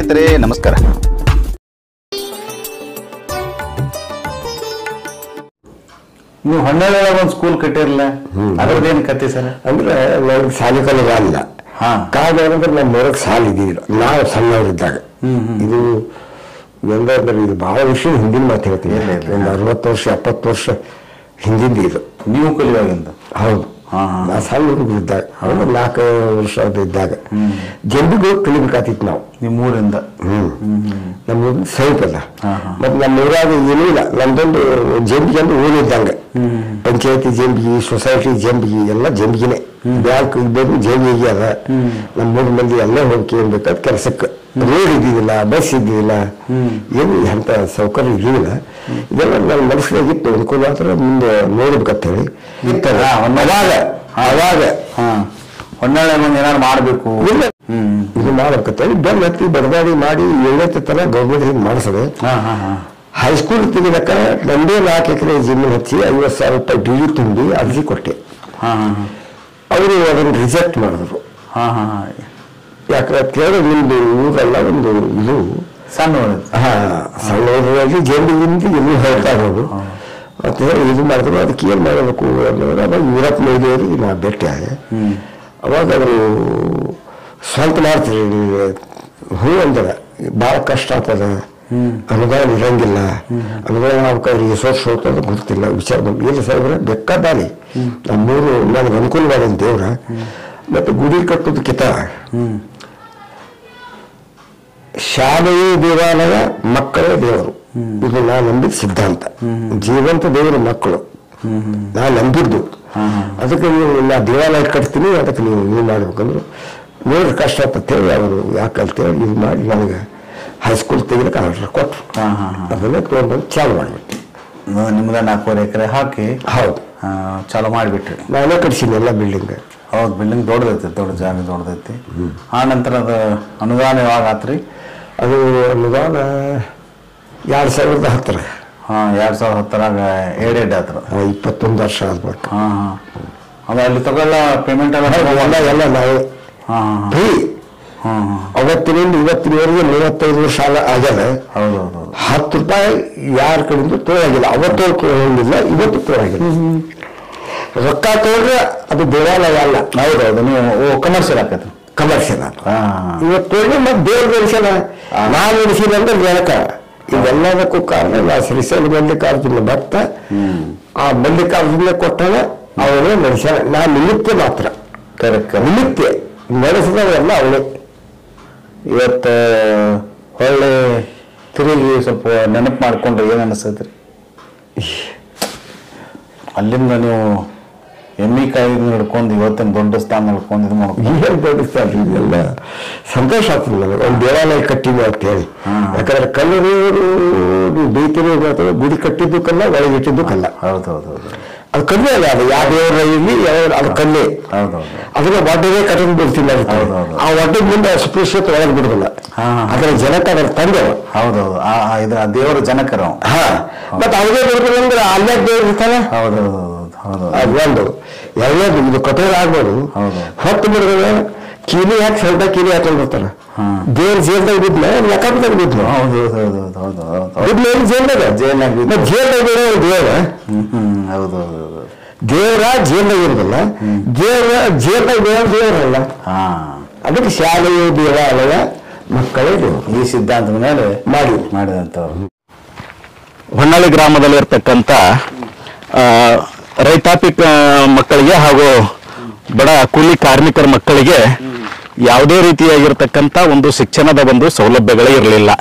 ಸ್ನೇಹಿತರೆ, ನಮಸ್ಕಾರ. ನೀವು ಹೊನ್ನಾಳಿಯೊಳಗೆ ಒಂದು ಸ್ಕೂಲ್ ಕಟ್ಟಿರಲ್ಲ, ಅದ್ರದ್ದೇನು ಕತೆ ಸರ್? ಅಂದ್ರೆ ನನಗೆ ಶಾಲೆ ಕಲಿಗ ಅಲ್ಲ. ಕಾರಣ ಏನಂದ್ರೆ ನಮ್ಮ ಹೊರಗೆ ಸಾಲ ಇದ್ದಿಲ್ಲ ನಾವು ಸಣ್ಣವರಿದ್ದಾಗ. ಇದು ಅಂದ್ರೆ ಇದು ಬಹಳ ವರ್ಷ ಹಿಂದಿನ ಮಾತು ಹೇಳ್ತೀನಿ. ಒಂದು 60 ವರ್ಷ 70 ವರ್ಷ ಹಿಂದಿಂದ ಇದು. ನೀವು ಕಲಿಯುವಾಗಿಂದ? ಹೌದು. ನಾ ಸಣ್ಣ ಹುಡುಗರಿದ್ದಾಗ, 4 ವರ್ಷ ಇದ್ದಾಗ ಜಂಬಿಗೆ ಹೋಗಿ ಕಲಿಬೇಕಾತಿತ್ತು ನಾವು. ನಿಮ್ಮೂರಿಂದ? ನಮ್ಮ ಸಮೀಪ ಅಲ್ಲ. ಮತ್ತೆ ನಮ್ಮ ಊರಾಗ ಏನೂ ಇಲ್ಲ, ನಮ್ದೊಂದು ಜಂಬಿಗೆ ಅಂದ್ರೆ ಊರಿದ್ದಂಗೆ. ಪಂಚಾಯತಿ ಜಂಬಿಗೆ, ಸೊಸೈಟಿ ಜಂಬಿಗೆ ಎಲ್ಲ ಜಂಬಿಗೆನೆ. ಬ್ಯಾಂಕ್ ಇದ್ಬೇಕು ಜಂಬಿಗೆ ಅದ. ನಮ್ಮ 3 ಮಂದಿ ಎಲ್ಲ ಹೋಗಿ ಏನ್ಬೇಕಾದ ಕೆಲಸಕ್ಕೆ. ರೋಡ್ ಇದ್ದಿದ್ದಿಲ್ಲ, ಬಸ್ ಇದ್ದಿದ್ದಿಲ್ಲ, ಏನು ಅಂತ ಸೌಕರ್ಯ ಇದ್ದಿದ್ದಿಲ್ಲ. ಇದೆಲ್ಲ ನನ್ನ ಮನಸ್ಸಿನಾಗಿತ್ತು. ಅನುಕೂಲ ಮಾತ್ರ ಮುಂದೆ ನೋಡ್ಬೇಕಂತ ಹೇಳಿ ಇರ್ತಲ್ಲ. ಅವಾಗ ಹೊನ್ನಾಳಿ ಏನಾದ್ರು ಮಾಡಬೇಕು, ಇದು ಮಾಡ್ಬೇಕಂತೇಳಿ ಬೆನ್ನ ಹತ್ತಿ ಬಡದಾಡಿ ಮಾಡಿ 7ನೇ ತನ ಗೌರ್ಮೆಂಟ್ ಮಾಡಿಸೋದು. ಹೈಸ್ಕೂಲ್ ತೆಗಿದಕ್ಕ ನಂದೇ 4 ಎಕರೆ ಜಮೀನು ಹಚ್ಚಿ 50,000 ರೂಪಾಯಿ ಡ್ಯೂಟಿ ತುಂಬಿ ಅರ್ಜಿ ಕೊಟ್ಟೆ. ಅವರು ಅದನ್ನು ರಿಜೆಕ್ಟ್ ಮಾಡಿದ್ರು. ಯಾಕಂದ್ರೆ ಕೇಳಿ ನಿಮ್ದು ಊರೆಲ್ಲ ಒಂದು ಇದು ಸಣ್ಣ ಸಣ್ಣ ಊರಲ್ಲಿ ಜಂಬಿಗಿಂತ ಎಲ್ಲೂ ಹೇಳ್ತಾ ಇರೋದು ಅಂತ ಹೇಳಿ ಇದು ಮಾಡಿದ್ರು. ಅದಕ್ಕೆ ಏನು ಮಾಡಬೇಕು ಅನ್ನೋದು ಅವಾಗ ಯೂರೋಪ್ ಮಹಿಳೆಯರಿಗೆ ನಾ ಭೇಟಿ ಆದೆ. ಅವಾಗ ಅವರು ಸ್ವಂತ ಮಾಡ್ತೀರಿ ಹೂ ಅಂದ್ರೆ ಭಾಳ ಕಷ್ಟ ಆಗ್ತದ, ಅನುದಾನ ಇರಂಗಿಲ್ಲ, ಅನುದಾನ ಆಗ್ಬೇಕಾದ್ರೆ ರಿಸೋರ್ಸ್ ಹೋಗ್ತದೆ ಗೊತ್ತಿಲ್ಲ. ವಿಚಾರ ಬಂದು ಇಲ್ಲ ಸಾಹೇಬ್ರೆ ಬೇಕಾದಾಲಿ ನಮ್ಮೂರು ನನಗೆ ಅನುಕೂಲವಾದ ದೇವ್ರ. ಮತ್ತು ಗುಡಿ ಕಟ್ಟೋದಕ್ಕಿಂತ ಶಾಲೆಯೇ ದೇವಾಲಯ, ಮಕ್ಕಳೇ ದೇವರು. ಇದು ನಾ ನಂಬಿದ ಸಿದ್ಧಾಂತ. ಜೀವಂತ ದೇವರು ಮಕ್ಕಳು ನಾ ನಂಬಿದ್ದು. ಅದಕ್ಕೆ ನೀವು ನಾ ದೇವಾಲಯ ಕಟ್ತೀನಿ, ಅದಕ್ಕೆ ನೀವು ಮಾಡ್ಬೇಕಂದ್ರು ನೋಡ್ರಿ ಕಷ್ಟ ಆಗ್ತೇಳಿ ಅವರು ಯಾಕಂತೇಳಿ ಇದು ಮಾಡಿ ನನಗೆ ಹೈಸ್ಕೂಲ್ ತೆಗಿಲಿಕ್ಕೆ ಆರ್ಡರ್ ಕೊಟ್ಟರು. ಅದನ್ನೇ ತೊಗೊಂಡು ಚಾಲು ಮಾಡಿಬಿಟ್ಟು ನಿಮ್ದ 4 ಎಕರೆ ಹಾಕಿ ಹೌದು ಚಾಲು ಮಾಡಿಬಿಟ್ರಿ. ನಾನೇ ಕಟ್ಸೀನಿ ಎಲ್ಲ ಬಿಲ್ಡಿಂಗ್. ಹೌದು, ಬಿಲ್ಡಿಂಗ್ ದೊಡ್ಡದೈತಿ, ದೊಡ್ಡ ಜಾಗ ದೊಡ್ಡದೈತಿ. ಆ ನಂತರ ಅದು ಅನುದಾನ ಯಾವಾಗ ಆತ್ರಿ? ಅದು ಅನುದಾನ 2010. 2010 ಏಡೆಡ್ ಆತ್ರ. 21 ವರ್ಷ ಆಗ್ಬೇಕು. ಅದು ಅಲ್ಲಿ ತಗೊಳ್ಳ ಪೇಮೆಂಟ್ ಎಲ್ಲ ನಾವೇ ಫ್ರೀ. ಅವತ್ತಿನಿಂದ ಇವತ್ತಿನವರೆಗೆ 35 ವರ್ಷ ಆಗ್ಯದ. ಹೌದೌದು. 10 ರೂಪಾಯಿ ಯಾರ ಕಡೆಯಿಂದ ತೋರಾಗಿಲ್ಲ. ಅವತ್ತು ತೋರಂಗಿಲ್ಲ, ಇವತ್ತು ತೋರಾಗಿಲ್ಲ. ರೊಕ್ಕ ತೋಡ್ರೆ ಅದು ದೇವಾಲಯ ಅಲ್ಲ. ಹೌದೌದು, ನೀವು ಕಮರ್ಷಿಯಲ್ ಆಕೈತಿ. ಕಮರ್ಷಿಯಲ್ ಇವತ್ತು ತೋಡ್ರೆ ಮತ್ತೆ ದೇವ್ರ ನಡೆಸಲ್ಲ. ನಾನು ನಡೆಸಿಲ್ಲ ಅಂದ್ರೆ ಜನಕ. ಇವೆಲ್ಲದಕ್ಕೂ ಕಾರಣ ನಾ ಶ್ರೀಶೈಲ ಮಲ್ಲಿಕಾರ್ಜುನ ಭಕ್ತ. ಆ ಮಲ್ಲಿಕಾರ್ಜುನ ಕೊಟ್ಟಾಗ ಅವನೇ ನಡೆಸ್ಯಾನ. ನಾ ನಿಮಿತ್ತ ಮಾತ್ರ. ಕರೆಕ್ಟ್. ನಿಮಿತ್ತ ನಡೆಸಿದವೆಲ್ಲ ಅವನೇ. ಇವತ್ತು ಒಳ್ಳೆ ತಿರುಗಿ ಸ್ವಲ್ಪ ನೆನಪು ಮಾಡ್ಕೊಂಡ್ರೆ ಏನು ಅನಿಸ್ತೈತ್ರಿ? ಅಲ್ಲಿಂದ ನೀವು ಎಮ್ಮಿ ಕಾಯಿ ಹಿಡ್ಕೊಂಡು ಇವತ್ತಿನ ದೊಡ್ಡ ಸ್ಥಾನ ಹಿಡ್ಕೊಂಡು ಇದು ಮಾಡ್ಕೊಂಡು ಏನು ದೊಡ್ಡ ಸ್ಥಾನ ಇದೆಲ್ಲ ಸಂತೋಷ ಆಗ್ತದೆ ನನಗೆ. ಒಂದು ದೇವಾಲಯ ಕಟ್ಟಿದ್ವಿ ಅಂತ ಹೇಳಿ. ಯಾಕಂದ್ರೆ ಕಲ್ಲರು ಬೈತಿರೋ ಗುಡಿ ಕಟ್ಟಿದ್ದು ಕಲ್ಲ, ಒಳಗಿಟ್ಟಿದ್ದು ಕಲ್ಲ. ಹೌದೌದು. ಅದು ಕಲ್ಲೇ ಅಲ್ಲ. ಅದು ಯಾವ ದೇವರ ಇಲ್ಲಿ ಅದು ಕಲ್ಲೇ. ಹೌದೌದು. ಅದನ್ನ ಒಡ್ಡದೇ ಕಟ್ಟಿಗೆ ಬಿಡ್ತಿಲ್ಲ. ಆ ಒಡ್ಡದ ಮುಂದೆ ಸ್ಪೃಶ್ಯತ ಒಳಗೆ ಬಿಡುದಿಲ್ಲ. ಅದರ ಜನಕ ಅದರ ತಂದೆ. ಹೌದೌದು. ಇದು ದೇವರ ಜನಕರ. ಮತ್ತೆ ಅವರೇ ಬಿಡ್ಬೇಕಂದ್ರೆ ಅಲ್ಲೇ ದೇವ್ರು ಇರ್ತಾನೆ. ಹೌದೌದು. ಅದೊಂದು ಎರಡನೇದು ಇದು ಕಠೋರ ಆಗ್ಬೋದು. ಹೊತ್ತು ಬಿಡಿದ್ರೆ ಕೀಲಿ ಹಾಕಿ ಸ್ವಲ್ಪ ಕೀಲಿ ಹಾಕೊಂಡಿರ್ತಾರ. ದೇವ್ರ ಜೇಲ್ದಾಗ ಬಿದ್ನ ಲಕಾಪದಾಗ ಬಿದ್ನು. ಜೇಲ್ದಾಗ ಜೇಲ್ದಾಗ ದೇವ್ರ. ದೇವ್ರ ಜೇಲ್ದಾಗ ಇರೋದಿಲ್ಲ, ದೇವ್ರ ಜೇಲ್ದಾಗ ದೇವರಲ್ಲ. ಅದಕ್ಕೆ ಶಾಲೆಯು ದೇವಾಲಯ, ಮಕ್ಕಳೇ ದೇವರು. ಈ ಸಿದ್ಧಾಂತದ ಮೇಲೆ ಮಾಡಿದಂಥವ್ರು. ಹೊನ್ನಾಳಿ ಗ್ರಾಮದಲ್ಲಿರ್ತಕ್ಕಂಥ ರೈತಾಪಿ ಮಕ್ಕಳಿಗೆ ಹಾಗೂ ಬಡ ಕೂಲಿ ಕಾರ್ಮಿಕರ ಮಕ್ಕಳಿಗೆ ಯಾವುದೇ ರೀತಿಯಾಗಿರ್ತಕ್ಕಂಥ ಒಂದು ಶಿಕ್ಷಣದ ಒಂದು ಸೌಲಭ್ಯಗಳೇ ಇರಲಿಲ್ಲ.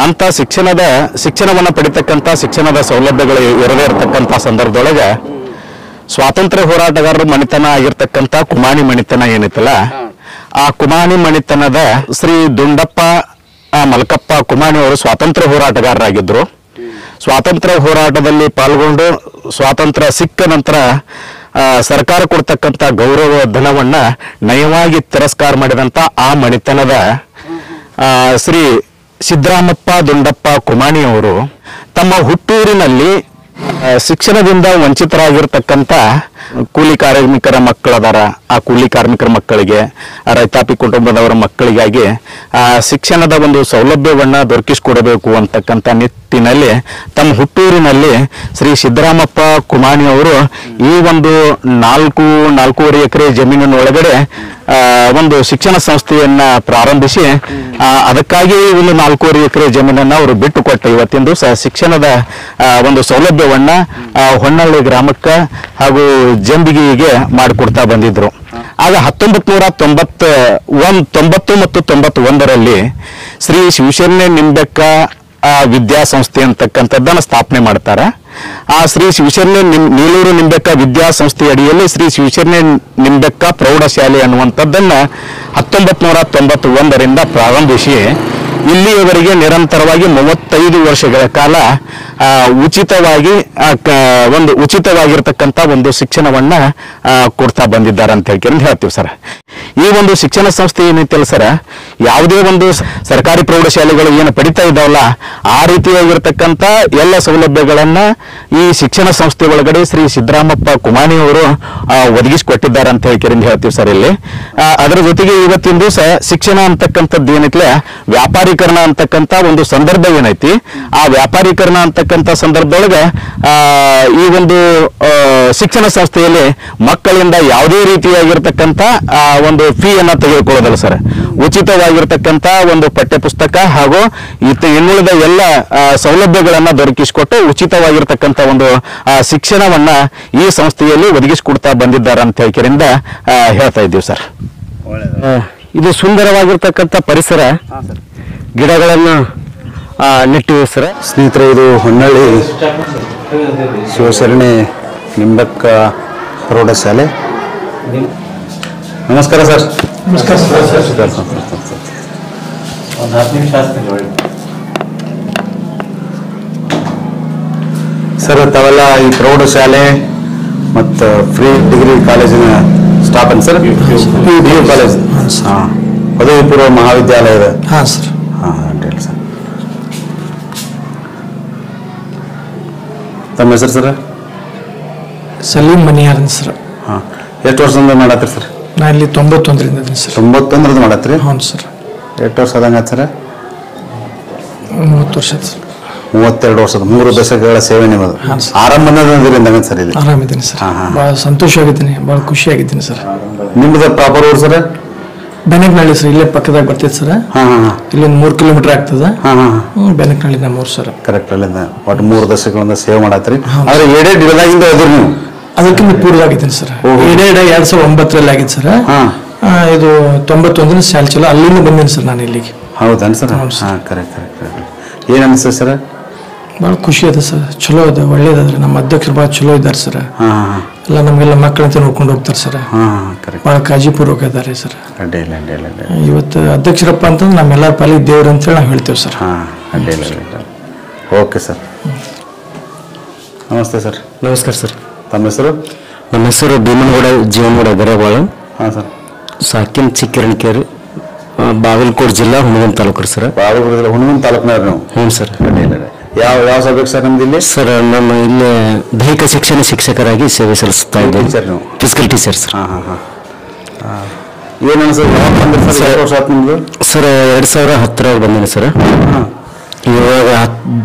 ಅಂತ ಶಿಕ್ಷಣವನ್ನು ಪಡಿತಕ್ಕಂಥ ಶಿಕ್ಷಣದ ಸೌಲಭ್ಯಗಳು ಇರದೇ ಇರತಕ್ಕಂಥ ಸಂದರ್ಭದೊಳಗೆ ಸ್ವಾತಂತ್ರ್ಯ ಹೋರಾಟಗಾರರ ಮಣಿತನ ಆಗಿರ್ತಕ್ಕಂಥ ಕುಮಾನಿ ಮಣಿತನ ಏನಿತ್ತಲ್ಲ, ಆ ಕುಮಾನಿ ಮಣಿತನದ ಶ್ರೀ ದುಂಡಪ್ಪ ಮಲ್ಕಪ್ಪ ಕುಮಾನಿ ಅವರು ಸ್ವಾತಂತ್ರ್ಯ ಹೋರಾಟಗಾರರಾಗಿದ್ದರು. ಸ್ವಾತಂತ್ರ್ಯ ಹೋರಾಟದಲ್ಲಿ ಪಾಲ್ಗೊಂಡು ಸ್ವಾತಂತ್ರ್ಯ ಸಿಕ್ಕ ನಂತರ ಸರ್ಕಾರ ಕೊಡ್ತಕ್ಕಂಥ ಗೌರವ ಧನವನ್ನ ನಯವಾಗಿ ತಿರಸ್ಕಾರ ಮಾಡಿದಂಥ ಆ ಮಣಿತನದ ಶ್ರೀ ಸಿದ್ದರಾಮಪ್ಪ ದುಂಡಪ್ಪ ಕುಮಾಣಿಯವರು ತಮ್ಮ ಹುಟ್ಟೂರಿನಲ್ಲಿ ಶಿಕ್ಷಣದಿಂದ ವಂಚಿತರಾಗಿರ್ತಕ್ಕಂಥ ಕೂಲಿ ಕಾರ್ಮಿಕರ ಮಕ್ಕಳದಾರ, ಆ ಕೂಲಿ ಕಾರ್ಮಿಕರ ಮಕ್ಕಳಿಗೆ, ರೈತಾಪಿ ಕುಟುಂಬದವರ ಮಕ್ಕಳಿಗಾಗಿ ಶಿಕ್ಷಣದ ಒಂದು ಸೌಲಭ್ಯವನ್ನು ದೊರಕಿಸಿಕೊಡಬೇಕು ಅಂತಕ್ಕಂಥ ನಿಟ್ಟಿನಲ್ಲಿ ತಮ್ಮ ಹುಟ್ಟೂರಿನಲ್ಲಿ ಶ್ರೀ ಸಿದ್ದರಾಮಪ್ಪ ಕುಮಾಣಿ ಅವರು ಈ ಒಂದು 4.5 ಎಕರೆ ಜಮೀನಿನೊಳಗಡೆ ಒಂದು ಶಿಕ್ಷಣ ಸಂಸ್ಥೆಯನ್ನ ಪ್ರಾರಂಭಿಸಿ ಅದಕ್ಕಾಗಿ ಒಂದು 4.5 ಎಕರೆ ಜಮೀನನ್ನು ಅವರು ಬಿಟ್ಟುಕೊಟ್ಟ ಇವತ್ತಿಂದು ಶಿಕ್ಷಣದ ಒಂದು ಸೌಲಭ್ಯವನ್ನ ಹೊನ್ನಳ್ಳಿ ಗ್ರಾಮಕ್ಕೆ ಹಾಗೂ ಜಂಬಿಗಿಗೆ ಮಾಡಿಕೊಡ್ತಾ ಬಂದಿದ್ರು. ಆಗ 1990 ಮತ್ತು 91ರಲ್ಲಿ ಶ್ರೀ ಶಿವಶರಣೆ ನಿಂಬೆಕ್ಕ ವಿದ್ಯಾಸಂಸ್ಥೆ ಅಂತಕ್ಕಂಥದ್ದನ್ನು ಸ್ಥಾಪನೆ ಮಾಡ್ತಾರೆ. ಆ ಶ್ರೀ ಶಿವಶರಣೆ ನೀಲೂರು ನಿಂಬೆಕ್ಕ ವಿದ್ಯಾಸಂಸ್ಥೆ ಅಡಿಯಲ್ಲಿ ಶ್ರೀ ಶಿವಶರಣೆ ನಿಂಬೆಕ್ಕ ಪ್ರೌಢಶಾಲೆ ಅನ್ನುವಂಥದ್ದನ್ನ 1991ರಿಂದ ಪ್ರಾರಂಭಿಸಿ ಇಲ್ಲಿಯವರೆಗೆ ನಿರಂತರವಾಗಿ 35 ವರ್ಷಗಳ ಕಾಲ ಉಚಿತವಾಗಿರ್ತಕ್ಕಂಥ ಒಂದು ಶಿಕ್ಷಣವನ್ನ ಕೊಡ್ತಾ ಬಂದಿದ್ದಾರೆ ಅಂತ ಹೇಳ್ತೀವಿ ಸರ್. ಈ ಒಂದು ಶಿಕ್ಷಣ ಸಂಸ್ಥೆ ಏನೈತಲ್ಲ ಸರ್, ಯಾವುದೇ ಒಂದು ಸರ್ಕಾರಿ ಪ್ರೌಢಶಾಲೆಗಳು ಏನು ಪಡಿತಾ ಇದ್ದಾವಲ್ಲ ಆ ರೀತಿಯಾಗಿರ್ತಕ್ಕಂಥ ಎಲ್ಲ ಸೌಲಭ್ಯಗಳನ್ನ ಈ ಶಿಕ್ಷಣ ಸಂಸ್ಥೆ ಒಳಗಡೆ ಶ್ರೀ ಸಿದ್ದರಾಮಪ್ಪ ಕುಮಾಣಿ ಅವರು ಒದಗಿಸಿಕೊಟ್ಟಿದ್ದಾರೆ ಅಂತ ಹೇಳ್ತೀವಿ ಸರ್. ಇಲ್ಲಿ ಅದರ ಜೊತೆಗೆ ಇವತ್ತಿಂದು ಶಿಕ್ಷಣ ಅಂತಕ್ಕಂಥದ್ದು ಏನೈತಿ ವ್ಯಾಪಾರೀಕರಣ ಅಂತಕ್ಕಂಥ ಒಂದು ಸಂದರ್ಭ ಏನೈತಿ, ಆ ವ್ಯಾಪಾರೀಕರಣ ಅಂತಕ್ಕಂಥ ಸಂದರ್ಭದೊಳಗೆ ಈ ಒಂದು ಶಿಕ್ಷಣ ಸಂಸ್ಥೆಯಲ್ಲಿ ಮಕ್ಕಳಿಂದ ಯಾವುದೇ ರೀತಿಯಾಗಿರ್ತಕ್ಕಂಥ ಒಂದು ಫೀಯನ್ನ ತೆಗೆದುಕೊಳ್ಳೋದಲ್ಲ ಸರ್. ಉಚಿತವಾಗಿರ್ತಕ್ಕಂಥ ಒಂದು ಪಠ್ಯಪುಸ್ತಕ ಹಾಗೂ ಇನ್ನುಳಿದ ಎಲ್ಲ ಸೌಲಭ್ಯಗಳನ್ನ ದೊರಕಿಸಿಕೊಟ್ಟು ಉಚಿತವಾಗಿರ್ತಕ್ಕಂಥ ಒಂದು ಶಿಕ್ಷಣವನ್ನ ಈ ಸಂಸ್ಥೆಯಲ್ಲಿ ಒದಗಿಸಿಕೊಡ್ತಾ ಬಂದಿದ್ದಾರೆ ಅಂತ ಹೇಳ್ತಾ ಇದ್ದೀವಿ ಸರ್. ಇದು ಸುಂದರವಾಗಿರ್ತಕ್ಕಂಥ ಪರಿಸರ, ಗಿಡಗಳನ್ನು ನೆಟ್ಟಿವೆ ಸರ್. ಸ್ನೇಹಿತರೆ, ಇದು ಹೊನ್ನಳ್ಳಿ ಶಿವಶರಣೆ ನಿಂಬೆಕ್ಕ ಪ್ರೌಢಶಾಲೆ. ನಮಸ್ಕಾರ ಸರ್. ನಮಸ್ಕಾರ ಸರ್, ತಾವೆಲ್ಲ ಈ ಪ್ರೌಢಶಾಲೆ ಮತ್ತು ಫ್ರೀ ಡಿಗ್ರಿ ಕಾಲೇಜಿನ ಸ್ಟಾಫ್ ಅಂತ ಸರ್? PU ಕಾಲೇಜ್, ಹಾಂ, ಪದವಿ ಪೂರ್ವ ಮಹಾವಿದ್ಯಾಲಯದ. ಹಾಂ ಸರ್. ಹಾಂ ಹೇಳಿ ಸರ್. ತಮ್ಮ ಹೆಸರು ಸರ್? ಸಲೀಂ ಮನಿಯಾರ್ ಸರ್. ಹಾಂ, ಎಷ್ಟು ವರ್ಷದಿಂದ ಮಾಡತ್ತೀರಿ ಸರ್? ನಾ ಇಲ್ಲಿ 91ರಿಂದ ಇದ್ದೀನಿ ಸರ್. 91ರಿಂದ ಮಾಡತ್ತೀರಿ? ಹೌದು ಸರ್. ಎಷ್ಟು ವರ್ಷ ಆದಂಗೆ ಸರ್? 30 ವರ್ಷ ಸರ್. 32 ವರ್ಷದ 3 ದಶಕಗಳ ಸೇವೆ ನಿಮ್ಮದು. ಹಾಂ ಸರ್. ಆರಂಭದಿಂದ ಸರ್ ಇಲ್ಲಿ? ಆರಾಮಿದ್ದೀನಿ ಸರ್. ಭಾಳ ಸಂತೋಷವಾಗಿದ್ದೀನಿ, ಭಾಳ ಖುಷಿಯಾಗಿದ್ದೀನಿ ಸರ್. ನಿಮ್ಮದು ಪ್ರಾಪರ್ ಊರು ಸರ್? ಬೆನಕನಹಳ್ಳಿ ಸರ್, ಇಲ್ಲೇ ಪಕ್ಕದಾಗ ಬರ್ತೈತೆ ಸರ್. ಹಾಂ ಹಾಂ. ಇಲ್ಲಿಂದ 3 ಕಿಲೋಮೀಟರ್ ಆಗ್ತದೆ. ಹಾಂ ಹಾಂ. ಬೆನಕನಹಳ್ಳಿ ನಮ್ಮೂರು ಸರ್. ಕರೆಕ್ಟ್. ಅಲ್ಲಿಂದ ಒಟ್ಟು 3 ದಶಕಗಳಿಂದ ಸೇವೆ ಮಾಡತ್ತೀರಿ. ಆದ್ರೆ ಏಡೇಡ್ ಇಡದಾಗಿಂದ ಅದ್ರಿ ನೀವು? ಅದಕ್ಕಿಂತ ಪೂರ್ವವಾಗಿದ್ದೀನಿ ಸರ್. ಏಡೇಡ್ 2009ರಲ್ಲಿ ಆಗಿತ್ತು ಸರ್. ಇದು 91 ಶಾಲೆ ಚಲೋ ಅಲ್ಲಿಂದ ಬಂದೀನಿ ಸರ್ ನಾನು ಇಲ್ಲಿಗೆ. ಹೌದನ್ ಸರ್? ಹಾಂ, ಕರೆಕ್ಟ್. ಏನು ಅನಿಸ್ತದೆ ಸರ್? ಭಾಳ ಖುಷಿ ಅದ ಸರ್, ಚಲೋ ಅದ, ಒಳ್ಳೇದಾದ್ರೆ. ನಮ್ಮ ಅಧ್ಯಕ್ಷರು ಭಾಳ ಚಲೋ ಇದ್ದಾರೆ ಸರ್. ಎಲ್ಲ ನಮಗೆಲ್ಲ ಮಕ್ಕಳಂತ ನೋಡ್ಕೊಂಡು ಹೋಗ್ತಾರೆ ಸರ್. ಭಾಳ ಕಾಳಜಿಪೂರ್ವಕ ಇದ್ದಾರೆ ಸರ್. ಇವತ್ತು ಅಧ್ಯಕ್ಷರಪ್ಪ ಅಂತಂದ್ರೆ ನಮ್ಮೆಲ್ಲರ ಪಾಲಿಗೆ ದೇವ್ರು ಅಂತೇಳಿ ನಾವು ಹೇಳ್ತೇವೆ ಸರ್. Okay sir. ನಮಸ್ತೆ ಸರ್. ನಮಸ್ಕಾರ ಸರ್. ತಮ್ಮ ಹೆಸರು? ನಮ್ಮ ಹೆಸರು ಭೀಮನಗೌಡ ಜೀವನಗೌಡ ಗರೇಬಾಳು. ಹಾಂ ಸರ್. ಸಾಕಿನ್ ಚಿಕ್ಕರಣಕೇರಿ, ಬಾಗಲಕೋಟೆ ಜಿಲ್ಲಾ, ಹುಣಗನ್ ತಾಲೂಕು ಸರ್. ಬಾಗಲಕೋಟೆ ಜಿಲ್ಲಾ ಹುಣಗನ್ ತಾಲೂಕಿನವ್ರು ನೀವು? ಹ್ಞೂ ಸರ್. ಯಾವ ಸಬ್ಜೆಕ್ಟ್ ಸರ್ ನಮ್ದು ಇಲ್ಲಿ? ಸರ್, ನಮ್ಮ ಇಲ್ಲಿ ದೈಹಿಕ ಶಿಕ್ಷಣ ಶಿಕ್ಷಕರಾಗಿ ಸೇವೆ ಸಲ್ಲಿಸ್ತಾ ಇದ್ದೇವೆ. ಟೀಚರ್ ನೀವು? Physical teacher sir. ಹಾಂ ಹಾಂ ಹಾಂ. ಏನು ಅನ್ಸುತ್ತೆ ಸರ್? ಎಷ್ಟು ವರ್ಷ ಆಯ್ತು ನಿಮ್ಮದು? ಸರ್ 2010 ಬಂದಿನಿ ಸರ್. ಇವಾಗ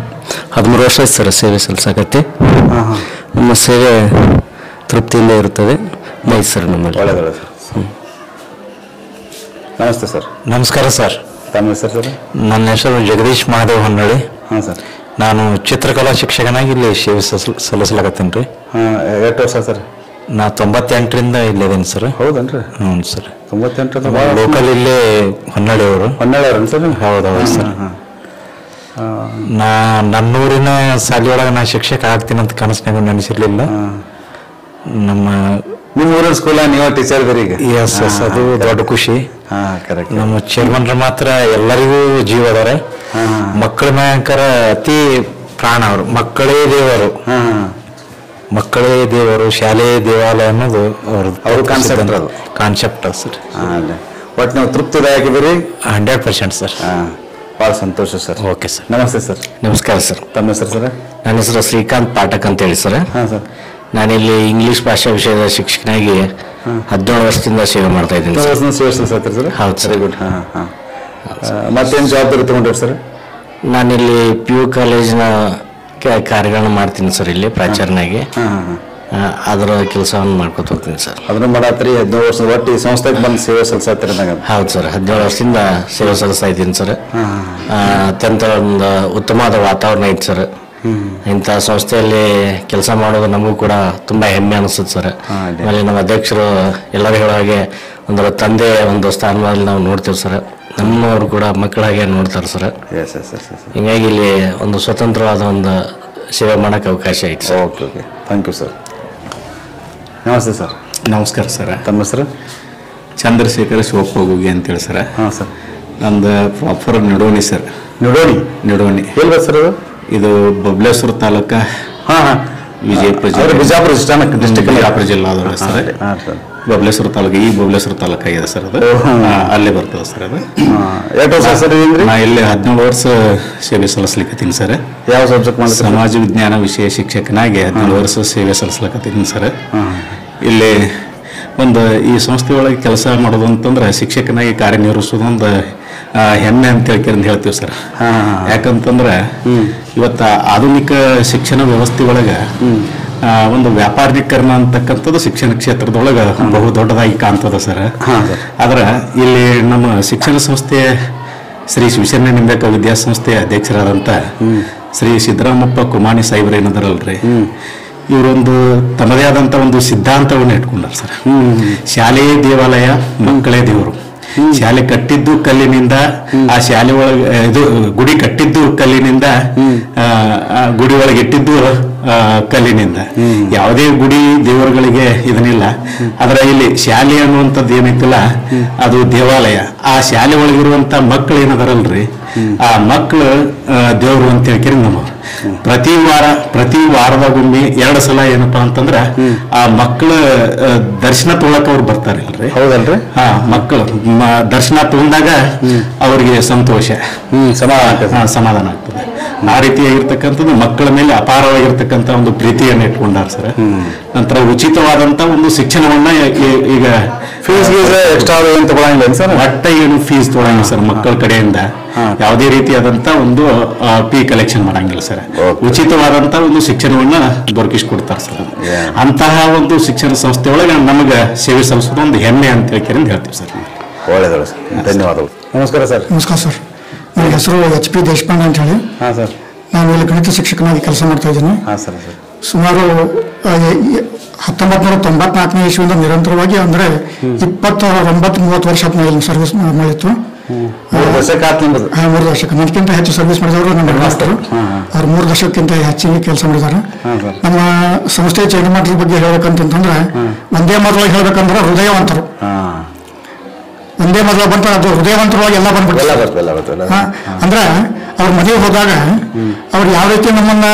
13 ವರ್ಷ ಆಯ್ತು ಸರ್ ಸೇವೆ ಸಲ್ಲಿಸಾಕತ್ತೆ. ನಮ್ಮ ಸೇವೆ ತೃಪ್ತಿಯಿಂದ ಇರುತ್ತದೆ. ಸರ್ ನಮ್ಮಲ್ಲಿ ಒಳ್ಳೆಯದು ಸರ್. ನಮಸ್ತೆ ಸರ್. ನಮಸ್ಕಾರ ಸರ್. ತಮ್ಮ ಹೆಸರು ಸರ್? ನನ್ನ ಹೆಸರು ಜಗದೀಶ್ ಮಹಾದೇವ್ ಹೊನ್ನಳ್ಳಿ. ಹಾಂ ಸರ್. ನಾನು ಚಿತ್ರಕಲಾ ಶಿಕ್ಷಕನಾಗಿ ಇಲ್ಲಿ ಸೇವೆ ಸಲ್ಲಿಸ್ಲಾಕತ್ತೀನಿ ರೀ. ಹಾಂ, ಎಷ್ಟು ವರ್ಷ ಸರ್? ನಾ 98ರಿಂದ ಇಲ್ಲಿದ್ದೀನಿ ಸರ್. ಹೌದನ್ರಿ? ಹ್ಞೂ ಸರ್. 98 ಲೋಕಲ್ ಇಲ್ಲೇ ಹೊನ್ನಳ್ಳಿ ಅವರು. ಹೊನ್ನಳ್ಳಿ ಅವ್ರನ್ ಸರ್? ಹೌದೌದು ಸರ್. ನನ್ನೂರಿನ ಶಾಲೆಯೊಳಗೆ ನಾ ಶಿಕ್ಷಕ ಆಗ್ತೀನಿ ಅಂತ ಕನಸಿನಾಗ ನೆನೆಸಿರ್ಲಿಲ್ಲ. ನಮ್ಮ ಊರಿನ ಸ್ಕೂಲ ನೀವು ಟೀಚರ್ ಇದ್ದೀರಿ ಈಗ? ಎಸ್ ಎಸ್, ಅದು ದೊಡ್ಡ ಖುಷಿ. ಕರೆಕ್ಟ್. ನಮ್ಮ ಚೇರ್ಮನ್ರು ಮಾತ್ರ ಎಲ್ಲರಿಗೂ ಜೀವ ಅದಾರೆ. ಮಕ್ಕಳ ಮ್ಯಾಂಕರ ಅತಿ ಪ್ರಾಣ ಅವರು. ಮಕ್ಕಳೇ ದೇವರು, ಮಕ್ಕಳೇ ದೇವರು, ಶಾಲೆ ದೇವಾಲಯ ಅನ್ನೋದು ಅವ್ರ ಕಾನ್ಸೆಪ್ಟ್ ಸರ್. ಒಟ್ಟು ನೀವು ತೃಪ್ತಿದಾಯಕ ಇದ್ದೀರಿ? 100% ಸರ್. ಭಾಳ ಸಂತೋಷ ಸರ್. Okay sir. ನಮಸ್ತೆ ಸರ್. ನಮಸ್ಕಾರ ಸರ್. ತಮ್ಮ ಹೆಸರು ಸರ್? ನನ್ನ ಹೆಸರು ಶ್ರೀಕಾಂತ್ ಪಾಠಕ್ ಅಂತ ಹೇಳಿ ಸರ್. ಹಾಂ ಸರ್. ನಾನಿಲ್ಲಿ ಇಂಗ್ಲಿಷ್ ಭಾಷಾ ವಿಷಯದ ಶಿಕ್ಷಕನಾಗಿ 17 ವರ್ಷದಿಂದ ಸೇವೆ ಮಾಡ್ತಾ ಇದ್ದೀನಿ ಸರ್. ಸೇವೆ ಸಲ್ಲಿಸ್ತಾರೆ ಸರ್? ಹೌದು ಸರ್. Very good. ಮತ್ತೇನು ಜವಾಬ್ದಾರಿ ತಗೊಂಡ್ರಿ ಸರ್? ನಾನಿಲ್ಲಿ PU ಕಾಲೇಜಿನ ಕಾರ್ಯಗಳನ್ನ ಮಾಡ್ತೀನಿ ಸರ್, ಇಲ್ಲಿ ಪ್ರಾಚಾರ್ಯನಾಗಿ. ಅದರ ಕೆಲಸವನ್ನು ಮಾಡ್ಕೊತ ಹೋಗ್ತೀನಿ ಸರ್. ಅದನ್ನ ಮಾಡತ್ರಿ 17 ವರ್ಷದ ಒಟ್ಟು ಈ ಸಂಸ್ಥೆಗೆ ಬಂದು ಸೇವೆ ಸಲ್ಲಿಸತ್ತೀರಿ ನಂಗೆ? ಹೌದು ಸರ್, 17 ವರ್ಷದಿಂದ ಸೇವೆ ಸಲ್ಲಿಸ್ತಾ ಇದ್ದೀನಿ ಸರ್. ಅತ್ಯಂತ ಒಂದು ಉತ್ತಮವಾದ ವಾತಾವರಣ ಐತೆ ಸರ್. ಇಂಥ ಸಂಸ್ಥೆಯಲ್ಲಿ ಕೆಲಸ ಮಾಡೋದು ನಮಗೂ ಕೂಡ ತುಂಬ ಹೆಮ್ಮೆ ಅನಿಸುತ್ತೆ ಸರ್. ಆಮೇಲೆ ನಮ್ಮ ಅಧ್ಯಕ್ಷರು ಎಲ್ಲರೂ ಹೇಳೋ ಹಾಗೆ ಒಂದು ತಂದೆ ಒಂದು ಸ್ಥಾನದಲ್ಲಿ ನಾವು ನೋಡ್ತೀವಿ ಸರ್. ನಮ್ಮವರು ಕೂಡ ಮಕ್ಕಳಾಗೆ ನೋಡ್ತಾರೆ ಸರ್. ಹೀಗಾಗಿ ಇಲ್ಲಿ ಒಂದು ಸ್ವತಂತ್ರವಾದ ಒಂದು ಸೇವೆ ಮಾಡೋಕ್ಕೆ ಅವಕಾಶ ಐತೆ sir. Okay okay, thank you sir. ನಮಸ್ತೆ ಸರ್. ನಮಸ್ಕಾರ ಸರ್. ತಮ್ಮ ಹೆಸರು? ಚಂದ್ರಶೇಖರ ಶಿವಪ್ಪಗೋಗಿ ಅಂತೇಳಿ ಸರ್. ಹಾಂ ಸರ್. ನಮ್ದು ಪ್ರಾಪರ್ ನಿಡೋಣಿ ಸರ್. ನಿಡೋಣಿ ಎಲ್ಲಿ ಸರ್ ಅದು? ಇದು ಬಬಲೇಶ್ವರ ತಾಲೂಕ. ಹಾಂ ಹಾಂ. ವಿಜಯಪುರ ಡಿಸ್ಟಿಕ್ ಬಿಜಾಪುರ ಜಿಲ್ಲಾದೊಳಗೆ ಸರ್. ಬಬಲೇಶ್ವರ ತಾಲೂಕು, ಈ ಬಬಲೇಶ್ವರ ತಾಲೂಕು ಆಗಿದೆ ಸರ್ ಅದು. ಅಲ್ಲೇ ಬರ್ತದೆ ಸರ್ ಅದು. ಎಷ್ಟು ವರ್ಷ ಸರ್? ನಾ ಇಲ್ಲಿ 17 ವರ್ಷ ಸೇವೆ ಸಲ್ಲಿಸ್ಲಿಕ್ಕತ್ತೀನಿ ಸರ್. ಯಾವ ಸಬ್ಜೆಕ್ಟ್ ಮಾಡಿ? ಸಮಾಜ ವಿಜ್ಞಾನ ವಿಷಯ ಶಿಕ್ಷಕನಾಗಿ 17 ವರ್ಷ ಸೇವೆ ಸಲ್ಲಿಸ್ಲಿಕ್ಕತ್ತೀನಿ ಸರ್. ಇಲ್ಲಿ ಒಂದು ಈ ಸಂಸ್ಥೆ ಒಳಗೆ ಕೆಲಸ ಮಾಡೋದು ಅಂತಂದ್ರೆ ಶಿಕ್ಷಕನಾಗಿ ಕಾರ್ಯನಿರ್ವಹಿಸೋದು ಒಂದು ಹೆಮ್ಮೆ ಅಂತ ಹೇಳ್ತೀವಿ ಸರ್. ಯಾಕಂತಂದ್ರೆ ಇವತ್ತು ಆಧುನಿಕ ಶಿಕ್ಷಣ ವ್ಯವಸ್ಥೆ ಒಳಗೆ ಒಂದು ವ್ಯಾಪಾರೀಕರಣ ಅಂತಕ್ಕಂಥದ್ದು ಶಿಕ್ಷಣ ಕ್ಷೇತ್ರದೊಳಗೆ ಬಹು ದೊಡ್ಡದಾಗಿ ಕಾಣ್ತದ ಸರ್. ಆದ್ರೆ ಇಲ್ಲಿ ನಮ್ಮ ಶಿಕ್ಷಣ ಸಂಸ್ಥೆ ಶ್ರೀ ಶಿವಶರಣ ನಿಂಬೇಕ ವಿದ್ಯಾಸಂಸ್ಥೆಯ ಅಧ್ಯಕ್ಷರಾದಂಥ ಶ್ರೀ ಸಿದ್ದರಾಮಪ್ಪ ಕುಮಾನಿ ಸಾಹೇಬ್ರು ಏನದಾರಲ್ರಿ, ಇವರೊಂದು ತಮ್ಮದೇ ಆದಂಥ ಒಂದು ಸಿದ್ಧಾಂತವನ್ನು ಇಟ್ಕೊಂಡಾರ ಸರ್. ಶಾಲೆಯೇ ದೇವಾಲಯ, ಮಕ್ಕಳೇ ದೇವರು. ಶಾಲೆ ಕಟ್ಟಿದ್ದು ಕಲ್ಲಿನಿಂದ, ಆ ಶಾಲೆ ಒಳಗೆ ಇದು ಗುಡಿ ಕಟ್ಟಿದ್ದು ಕಲ್ಲಿನಿಂದ, ಗುಡಿ ಒಳಗೆ ಇಟ್ಟಿದ್ದು ಕಲ್ಲಿನಿಂದ. ಯಾವುದೇ ಗುಡಿ ದೇವರುಗಳಿಗೆ ಇದನ್ನಿಲ್ಲ. ಆದ್ರೆ ಇಲ್ಲಿ ಶಾಲೆ ಅನ್ನುವಂಥದ್ದು ಏನೈತಿಲ್ಲ, ಅದು ದೇವಾಲಯ. ಆ ಶಾಲೆ ಒಳಗಿರುವಂತ ಮಕ್ಕಳು ಏನದಾರಲ್ರಿ, ಆ ಮಕ್ಕಳು ದೇವರು ಅಂತ ಹೇಳ್ಕರಿ ನಮ್ಮ ಪ್ರತಿ ವಾರದಾಗೊಮ್ಮೆ 2 ಸಲ ಏನಪ್ಪಾ ಅಂತಂದ್ರ ಆ ಮಕ್ಕಳ ದರ್ಶನ ತೊಗೊಳಕ್ ಅವ್ರು ಬರ್ತಾರಲ್ರಿ. ಹೌದಲ್ರಿ? ಮಕ್ಕಳು ದರ್ಶನ ತಗೊಂಡಾಗ ಅವ್ರಿಗೆ ಸಂತೋಷ, ಸಮಾಧಾನ ಆಗ್ತದೆ. ಆ ರೀತಿಯಾಗಿರ್ತಕ್ಕಂಥದ್ದು ಮಕ್ಕಳ ಮೇಲೆ ಅಪಾರವಾಗಿರ್ತಕ್ಕಂಥ ಒಂದು ಪ್ರೀತಿಯನ್ನು ಇಟ್ಕೊಂಡಾರ ಸರ್. ನಂತರ ಉಚಿತವಾದಂತ ಒಂದು ಶಿಕ್ಷಣವನ್ನ ಈಗ ಫೀಸ್ ಎಕ್ಸ್ಟ್ರಾ ಏನು ತಗೊಳಂಗಿಲ್ಲ ಸರ್? ಒಟ್ಟ ಏನು ಫೀಸ್ ತೊಗೊಳಂಗಿಲ್ಲ ಸರ್. ಮಕ್ಕಳ ಕಡೆಯಿಂದ ಯಾವುದೇ ರೀತಿಯಾದಂತ ಒಂದು ಫೀ ಕಲೆಕ್ಷನ್ ಮಾಡಂಗಿಲ್ಲ ಸರ್. ಉಚಿತವಾದಂತ ಒಂದು ಶಿಕ್ಷಣವನ್ನ ದೊರಕಿಸ್ಕೊಡ್ತಾರೆ ಸರ್. ಅಂತಹ ಒಂದು ಶಿಕ್ಷಣ ಸಂಸ್ಥೆ ಒಳಗೆ ನಮಗೆ ಸೇವೆ ಸಲ್ಲಿಸೋದು ಒಂದು ಹೆಮ್ಮೆ ಅಂತ ಹೇಳ್ತೀವಿ ಸರ್. ಒಳ್ಳೆಯದು ಸರ್, ಧನ್ಯವಾದಗಳು. ನಮಸ್ಕಾರ ಸರ್. ನಮಸ್ಕಾರ ಸರ್. ನನ್ನ ಹೆಸರು HP ದೇಶಪಾಂಡೆ ಅಂತ ಹೇಳಿ. ಹಾಂ ಸರ್. ನಾನು ಇಲ್ಲಿ ಗಣಿತ ಶಿಕ್ಷಕನಾಗಿ ಕೆಲಸ ಮಾಡ್ತಾ ಇದ್ದೀನಿ. ಹಾಂ ಸರ್. ಸುಮಾರು 1994ನೇ ಇಸ್ವಿಯಿಂದ ನಿರಂತರವಾಗಿ ಅಂದರೆ 29-30 ವರ್ಷ ಇಲ್ಲಿ ಸರ್ವಿಸ್ ಮಾಡಿತ್ತು. 3 ದಶಕ ಆಯ್ತು ನಿಮ್ಮದು? 3 ದಶಕ. ನನಗಿಂತ ಹೆಚ್ಚು ಸರ್ವಿಸ್ ಮಾಡಿದವರು ನನ್ನ ಮಾಸ್ತರು. ಅವ್ರು 3 ದಶಕಕ್ಕಿಂತ ಹೆಚ್ಚಿಗೆ ಕೆಲಸ ಮಾಡಿದ್ದಾರೆ. ನಮ್ಮ ಸಂಸ್ಥೆ ಚೈನಮಾಟದ ಬಗ್ಗೆ ಹೇಳ್ಬೇಕಂತಂದ್ರೆ ಒಂದೇ ಮಾತವಾಗಿ ಹೇಳ್ಬೇಕಂದ್ರೆ ಹೃದಯವಂತರು. ಒಂದೇ ಮೊದಲು ಬಂತ ಅದು ಹೃದಯವಂತರವಾಗಿ ಎಲ್ಲ ಬಂದ್ಬಿಡ್ತಾರೆ. ಅಂದ್ರೆ ಅವ್ರ ಮದುವೆ ಹೋದಾಗ ಅವ್ರು ಯಾವ ರೀತಿ ನಮ್ಮನ್ನ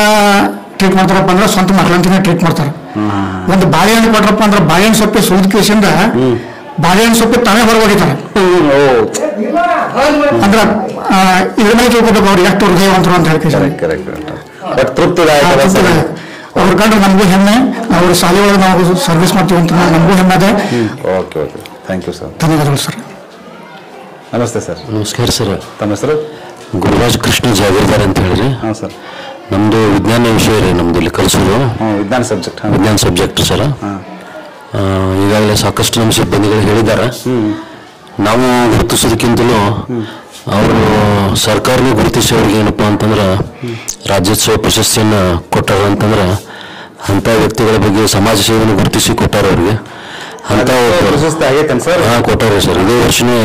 ಟ್ರೀಟ್ ಮಾಡ್ತಾರಪ್ಪ ಅಂದ್ರೆ ಸ್ವಂತ ಮಕ್ಕಳಂತಾನೆ ಟ್ರೀಟ್ ಮಾಡ್ತಾರೆ. ಒಂದು ಬಾಳೆಹಣ್ಣು ಕೊಟ್ರಪ್ಪ ಅಂದ್ರೆ ಬಾಳೆಹಣ್ಣು ಸೊಪ್ಪೆ ಸುಲಿದ ಕೇಸಿಂದ ಬಾಳೆಹಣ್ಣು ಸೊಪ್ಪೆ ತಾವೇ ಹೊರಗೋಗಿದ್ದಾರೆ. ಅಂದ್ರೆ ಇದ್ರ ಮೇಲೆ ತಿಳ್ಕೊಬೇಕು ಅವ್ರು ಎಷ್ಟು ಹೃದಯವಂತರು ಅಂತ ಹೇಳಿ. ಅವ್ರ ಕಂಡ್ರೆ ನಮಗೂ ಹೆಮ್ಮೆ. ಅವ್ರ ಶಾಲೆ ಒಳಗೆ ನಾವು ಸರ್ವಿಸ್ ಮಾಡ್ತೀವಿ ಅಂತ ನಮಗೂ ಹೆಮ್ಮೆ ಇದೆ. Thank you sir. ಧನ್ಯವಾದಗಳು ಸರ್. ನಮಸ್ತೆ ಸರ್. ನಮಸ್ಕಾರ ಸರ್. ತಮ್ಮ ಹೆಸರು? ಗುರುರಾಜ್ ಕೃಷ್ಣ ಜಾಗೀರ್ದಾರ್ ಅಂತ ಹೇಳಿರಿ. ಹಾಂ ಸರ್. ನಮ್ದು ವಿಜ್ಞಾನ ವಿಷಯ ರೀ, ನಮ್ದು ಇಲ್ಲಿ ಕಲಿಸೋದು ವಿಜ್ಞಾನ ಸಬ್ಜೆಕ್ಟ್ ಸರ್. ಈಗಾಗಲೇ ಸಾಕಷ್ಟು ನಮ್ಮ ಸಿಬ್ಬಂದಿಗಳು ಹೇಳಿದ್ದಾರೆ. ನಾವು ಗುರುತಿಸೋದಕ್ಕಿಂತಲೂ ಅವರು ಸರ್ಕಾರನೇ ಗುರುತಿಸಿ ಅವ್ರಿಗೆ ಏನಪ್ಪಾ ಅಂತಂದ್ರೆ ರಾಜ್ಯೋತ್ಸವ ಪ್ರಶಸ್ತಿಯನ್ನು ಕೊಟ್ಟಾರ ಅಂತಂದ್ರೆ ಅಂಥ ವ್ಯಕ್ತಿಗಳ ಬಗ್ಗೆ ಸಮಾಜ ಸೇವೆಯನ್ನು ಗುರುತಿಸಿ ಕೊಟ್ಟಾರ ಅವ್ರಿಗೆ. ಅಂತ ಕೊಟ್ಟಾರೆ ಸರ್. ಇದೇ ವರ್ಷನೇ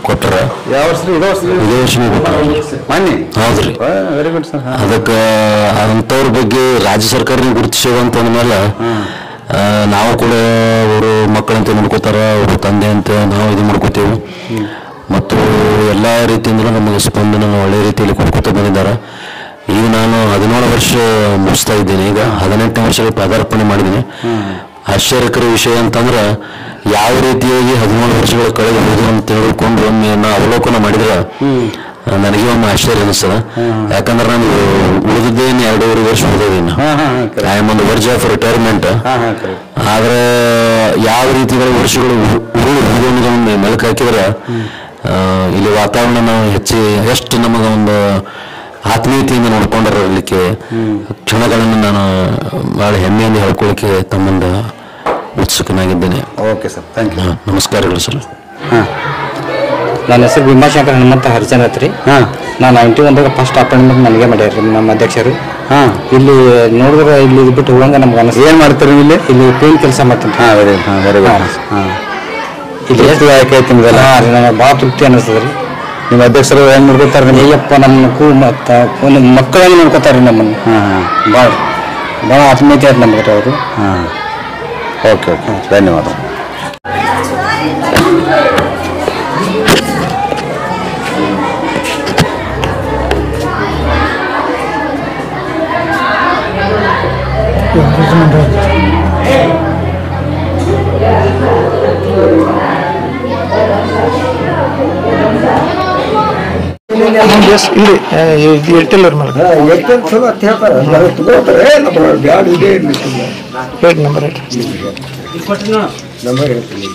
ಕೊಟ್ಟಾರ. ಯಾವ ವರ್ಷ? ಇದೇ ವರ್ಷನೇ ಕೊಟ್ಟಾರ. ಹೌದ್ರಿ. ಅದಕ್ಕೆ ಅಂಥವ್ರ ಬಗ್ಗೆ ರಾಜ್ಯ ಸರ್ಕಾರನೇ ಗುರುತಿಸೋದು ಅಂತಂದ್ಮೇಲೆ ನಾವು ಕೂಡ ಅವರು ಮಕ್ಕಳಂತ ನೋಡ್ಕೋತಾರ, ಅವರು ತಂದೆ ಅಂತ ನಾವು ಇದು ಮಾಡ್ಕೋತೇವೆ. ಮತ್ತು ಎಲ್ಲ ರೀತಿಯಿಂದಲೂ ನಮಗೆ ಸ್ಪಂದನ ಒಳ್ಳೆ ರೀತಿಯಲ್ಲಿ ಕೊಡ್ಕೊತಾ ಬಂದಿದ್ದಾರೆ. ಈಗ ನಾನು 17 ವರ್ಷ ಮುಗಿಸ್ತಾ ಇದ್ದೇನೆ. ಈಗ 18ನೇ ವರ್ಷಕ್ಕೆ ಪದಾರ್ಪಣೆ ಮಾಡಿದ್ದೀನಿ. ಆಶ್ಚರ್ಯಕರ ವಿಷಯ ಅಂತಂದ್ರೆ ಯಾವ ರೀತಿಯಾಗಿ 17 ವರ್ಷಗಳ ಕಳೆದು ಹೋದ್ರು ಅಂತ ತಿಳ್ಕೊಂಡು ಒಮ್ಮೆ ಅವಲೋಕನ ಮಾಡಿದ್ರೆ ನನಗೆ ಒಮ್ಮೆ ಆಶ್ಚರ್ಯ ಅನಿಸ್ತದ. ಯಾಕಂದ್ರೆ ನಾನು ಉಳಿದಿದ್ದೇನು 2.5 ವರ್ಷ ಓದೋದೇನು, I am on the verge of retirement. ಆದ್ರೆ ಯಾವ ರೀತಿಗಳ ವರ್ಷಗಳು ಉಳಿದೊಂದು ಮೆಲುಕು ಹಾಕಿದ್ರೆ ಇಲ್ಲಿ ವಾತಾವರಣ ನಾವು ಎಷ್ಟು ನಮಗೆ ಒಂದು ಆತ್ಮೀಯತೆಯಿಂದ ನೋಡ್ಕೊಂಡಿರಲಿಕ್ಕೆ ಕ್ಷಣಗಳನ್ನು ನಾನು ಬಹಳ ಹೆಮ್ಮೆಯಿಂದ ಹೇಳ್ಕೊಳ್ಳಿಕ್ಕೆ ತಮ್ಮಿಂದ ಉತ್ಸುಕನಾಗಿದ್ದೇನೆ. Okay sir, thank you. ನಮಸ್ಕಾರಗಳು ಸರ್. ನನ್ನ ಹೆಸರು ಭೀಮಾಶಂಕರ್ ಹನುಮಂತ ಹರಿಚಂದ್ರ ರೀ. ನಾನು 91 ಫಸ್ಟ್ ಅಪಾಯಿಂಟ್ಮೆಂಟ್ ನನಗೆ ಮಾಡ್ಯಾರ ನಮ್ಮ ಅಧ್ಯಕ್ಷರು. ಇಲ್ಲಿ ನೋಡಿದ್ರೆ ಇಲ್ಲಿ ಬಿಟ್ಟು ಹೋಗಂಗ ನಮ್ಗೆ ಅನಿಸ್. ಏನು ಮಾಡ್ತೀರಿ ಇಲ್ಲಿ? ಇಲ್ಲಿ ಪೇಂಟ್ ಕೆಲಸ ಮಾಡ್ತೀನಿ. Very good. ಇಲ್ಲಿ ಎಷ್ಟು ಆಯ್ತು ನಿಮ್ಗೆಲ್ಲ? ನನಗೆ ಭಾಳ ತೃಪ್ತಿ ಅನ್ನಿಸ್ತದೆ ರೀ. ನಿಮ್ಮ ಅಧ್ಯಕ್ಷರು ಹೆಂಗೆ ನೋಡ್ಕೋತಾರೆ? ಅಯ್ಯಪ್ಪ ನಮ್ಮ ಮತ್ತು ಮಕ್ಕಳಾಗಿ ನೋಡ್ಕೋತಾರೆ ರೀ ನಮ್ಮನ್ನು. ಭಾಳ ಆತ್ಮೀಯತೆ ಆಯ್ತು ನಮ್ಗೆ ಅವರು. ಓಕೆ ಓಕೆ, ಧನ್ಯವಾದ. ಇಲ್ಲಿ ಏರ್ಟೆಲ್ ಅವ್ರ ಮೇಲೆ ನಂಬರ್ ಹೇಳ್ತೀನಿ.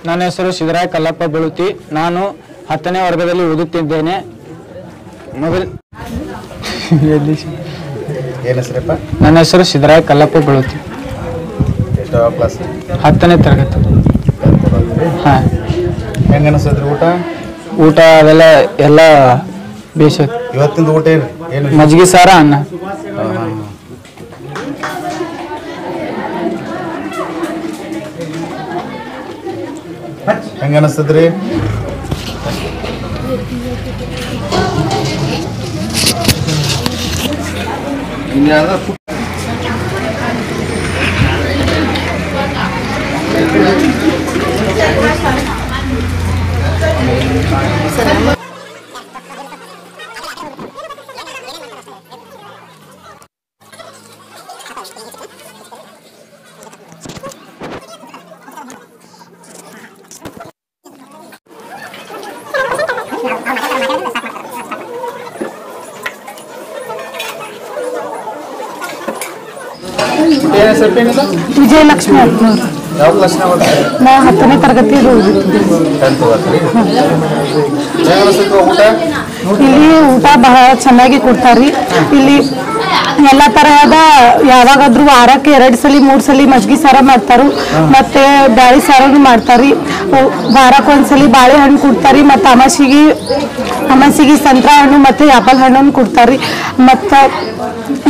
ನನ್ನ ಹೆಸರು ಸಿದ್ದರಾಯ ಕಲ್ಲಪ್ಪ ಬೆಳುತಿ. ನಾನು 10ನೇ ವರ್ಗದಲ್ಲಿ ಓದುತ್ತಿದ್ದೇನೆ. ನನ್ನ ಹೆಸರು ಸಿದ್ದರಾಯ ಕಲ್ಲಪ್ಪ ಬೆಳುತಿ. 10ನೇ ತರಗತಿ. ಹಾಂ. ಹೆಂಗ ಅನಿಸ್ತದ್ರಿ ಊಟ? ಊಟ ಅದೆಲ್ಲ ಎಲ್ಲ ಬೇಸ್. ಇವತ್ತಿಂದ ಊಟ ಏನು? ಮಜ್ಜಿಗೆ ಸಾರ, ಅನ್ನ. ಹೆಂಗ ಅನಿಸ್ತದ್ರಿ? ವಿಜಯಲಕ್ಷ್ಮಿ ಅತ್ನೂರು. ಯಾವ ಕ್ಲಾಸ್ನ ಓದ್ತೀರಿ? ನಾ 10ನೇ ತರಗತಿ ಓದುತ್ತಿದ್ದೆ. ಇಲ್ಲಿ ಊಟ ಬಹಳ ಚೆನ್ನಾಗಿ ಕೊಡ್ತಾರ್ರಿ. ಇಲ್ಲಿ ಎಲ್ಲ ತರಹದ ಯಾವಾಗಾದ್ರೂ ವಾರಕ್ಕೆ 2 ಸಲ 3 ಸಲ ಮಜ್ಜಿಗೆ ಸಾರ ಮಾಡ್ತಾರು. ಮತ್ತೆ ಬ್ಯಾಳಿ ಸಾರನು ಮಾಡ್ತಾರಿ. ವಾರಕ್ಕೆ 1 ಸಲ ಬಾಳೆಹಣ್ಣು ಕೊಡ್ತಾರಿ. ಮತ್ತು ಅಮಾಸಿಗೆ ಸಂತ್ರ ಹಣ್ಣು ಮತ್ತು ಆಪಲ್ ಹಣ್ಣನ್ನು ಕೊಡ್ತಾರಿ. ಮತ್ತು